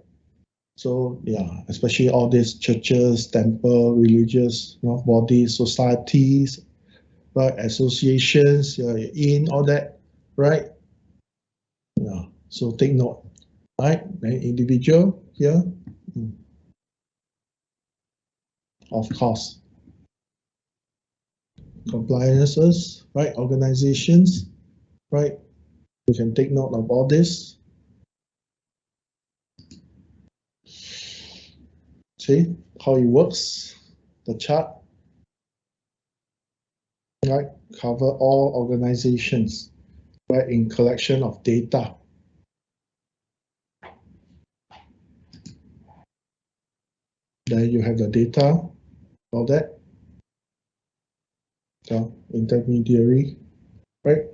So yeah, especially all these churches, temple, religious bodies, societies, right? Associations, in all that, right? Yeah, so take note, right? Then individual here, of course. Compliances, right? Organizations, right? You can take note of all this. See how it works, the chart, right? Cover all organizations, right? In collection of data. Then you have the data, all that. The intermediary, right?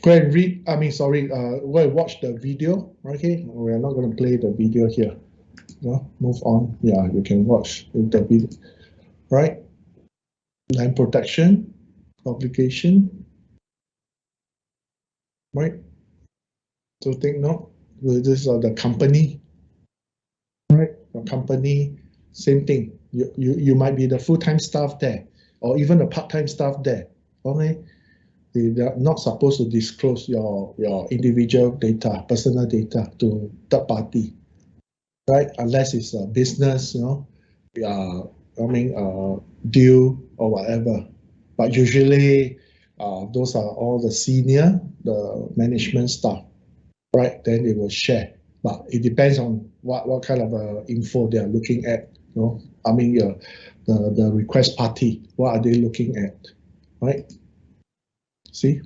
Go and read, go and watch the video, okay? We're not going to play the video here. Move on. Yeah, you can watch the video, right? Land protection, obligation, right? So take note, this is the company, right? The company, same thing. You might be the full-time staff there, or even a part-time staff there, okay? They're not supposed to disclose your individual data, personal data to third party, right? Unless it's a business, deal or whatever. But usually, those are all the senior, the management staff, right? Then they will share. But it depends on what kind of info they are looking at. The request party, what are they looking at, right? See?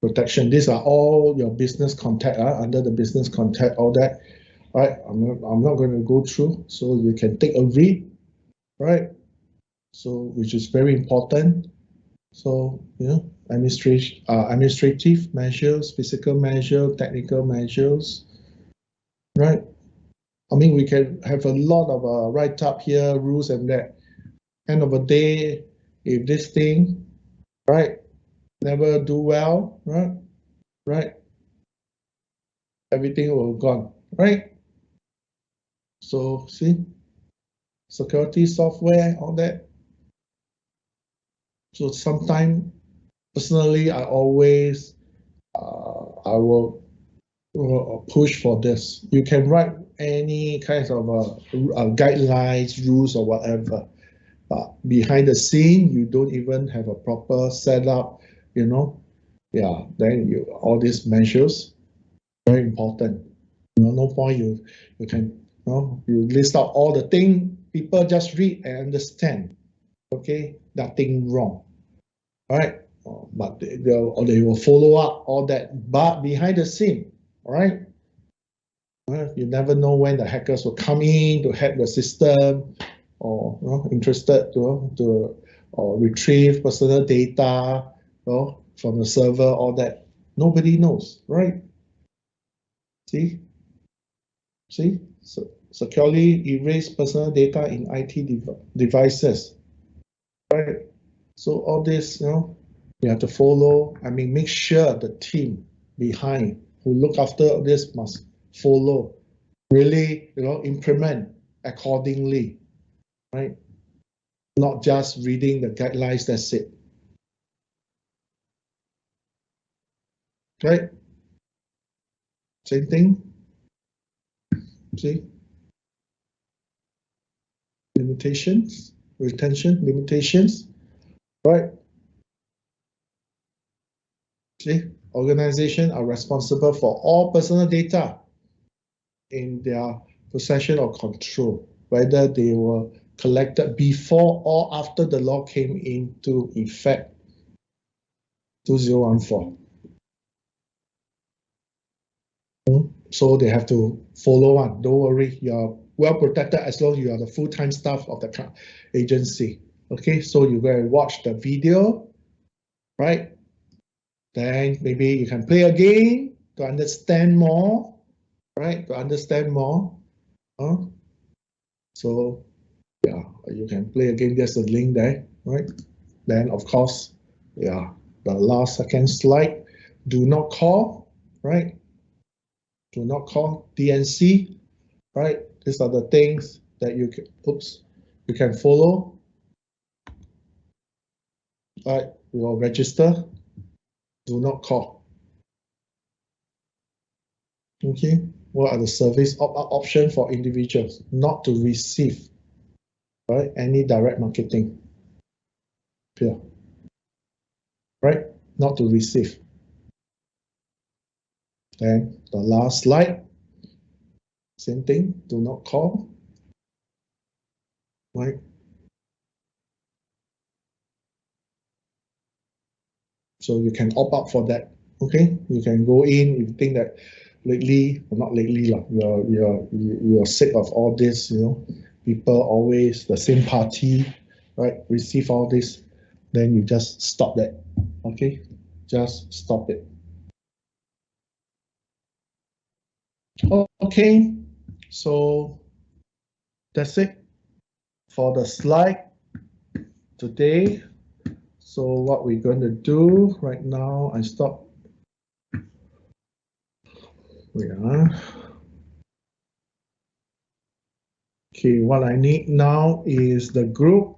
Protection. These are all your business contact, under the business contact, all that, right? I'm not going to go through, so you can take a read, right? So, which is very important. So, administrative measures, physical measures, technical measures, right? We can have a lot of write-up here, rules and that. End of the day, if this thing, right, never do well, right, everything will gone, right? So see, security software, all that. So sometimes, personally, I always, I will push for this. You can write any kinds of guidelines, rules, or whatever. But behind the scene, you don't even have a proper setup, Yeah, then all these measures, very important. No point you can, you list out all the things, people just read and understand. Okay, nothing wrong. All right, but they will follow up all that. But behind the scene, all right, you never know when the hackers will come in to hack the system, or interested to retrieve personal data, from the server, all that. Nobody knows, right? See, so securely erase personal data in IT devices, right? So all this, you have to follow. Make sure the team behind who look after this must follow, really, implement accordingly, right? Not just reading the guidelines, that's it. Right? Same thing. See? Limitations, retention, limitations, right? See? Organizations are responsible for all personal data in their possession or control, whether they were collected before or after the law came into effect, 2014. So they have to follow on. Don't worry, you're well protected as long as you are the full-time staff of the agency. Okay, so you go and watch the video, right? Then maybe you can play a game to understand more, right? To understand more. So yeah, you can play a game. There's a link there, right? Then of course, yeah, the last second slide. Do not call, right? do not call, DNC, right? These are the things that you can follow. Right, you will register, do not call. Okay, what are the service option for individuals? Not to receive, right? Any direct marketing. Here, right? Not to receive. Then the last slide, same thing, do not call, right? So you can opt out for that. Okay, you can go in if you think that lately, or not lately, you're sick of all this, people always the same party, right? Receive all this, then you just stop that. Okay, just stop it. Okay, so that's it for the slide today. So what we're going to do right now, I stop. We are. Okay, what I need now is the group.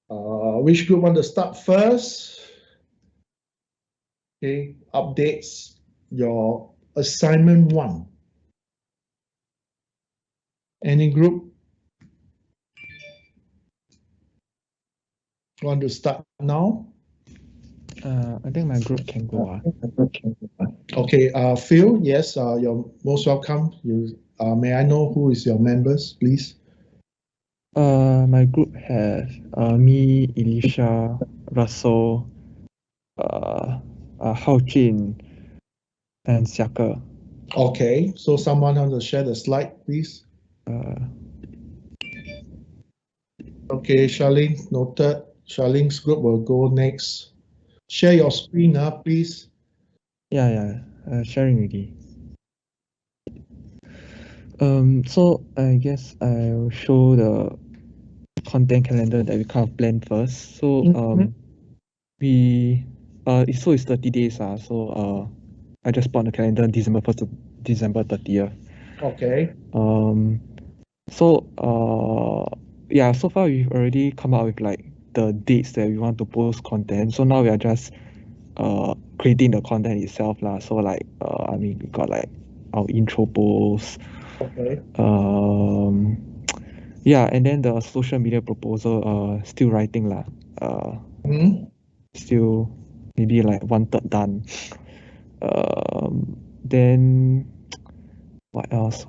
Which group want to start first? Okay, updates your assignment 1. Any group want to start now? I think my group can go. Okay, Phil, yes, you're most welcome. May I know who is your members, please? My group has me, Elisha, Russell, Hao Jin, and Xiake. Okay, so someone want to share the slide, please? Okay, Charlene, noted. Charlene's group will go next. Share your screen, please. Yeah, sharing already. So I guess I'll show the content calendar that we kind of planned first. So it's 30 days. So I just put on the calendar December 1st to December 30th. Okay. So so far we've already come up with like the dates that we want to post content. So now we are just creating the content itself lah. So like we got like our intro post. Okay. And then the social media proposal still writing lah. Still maybe like 1/3 done. Then what else?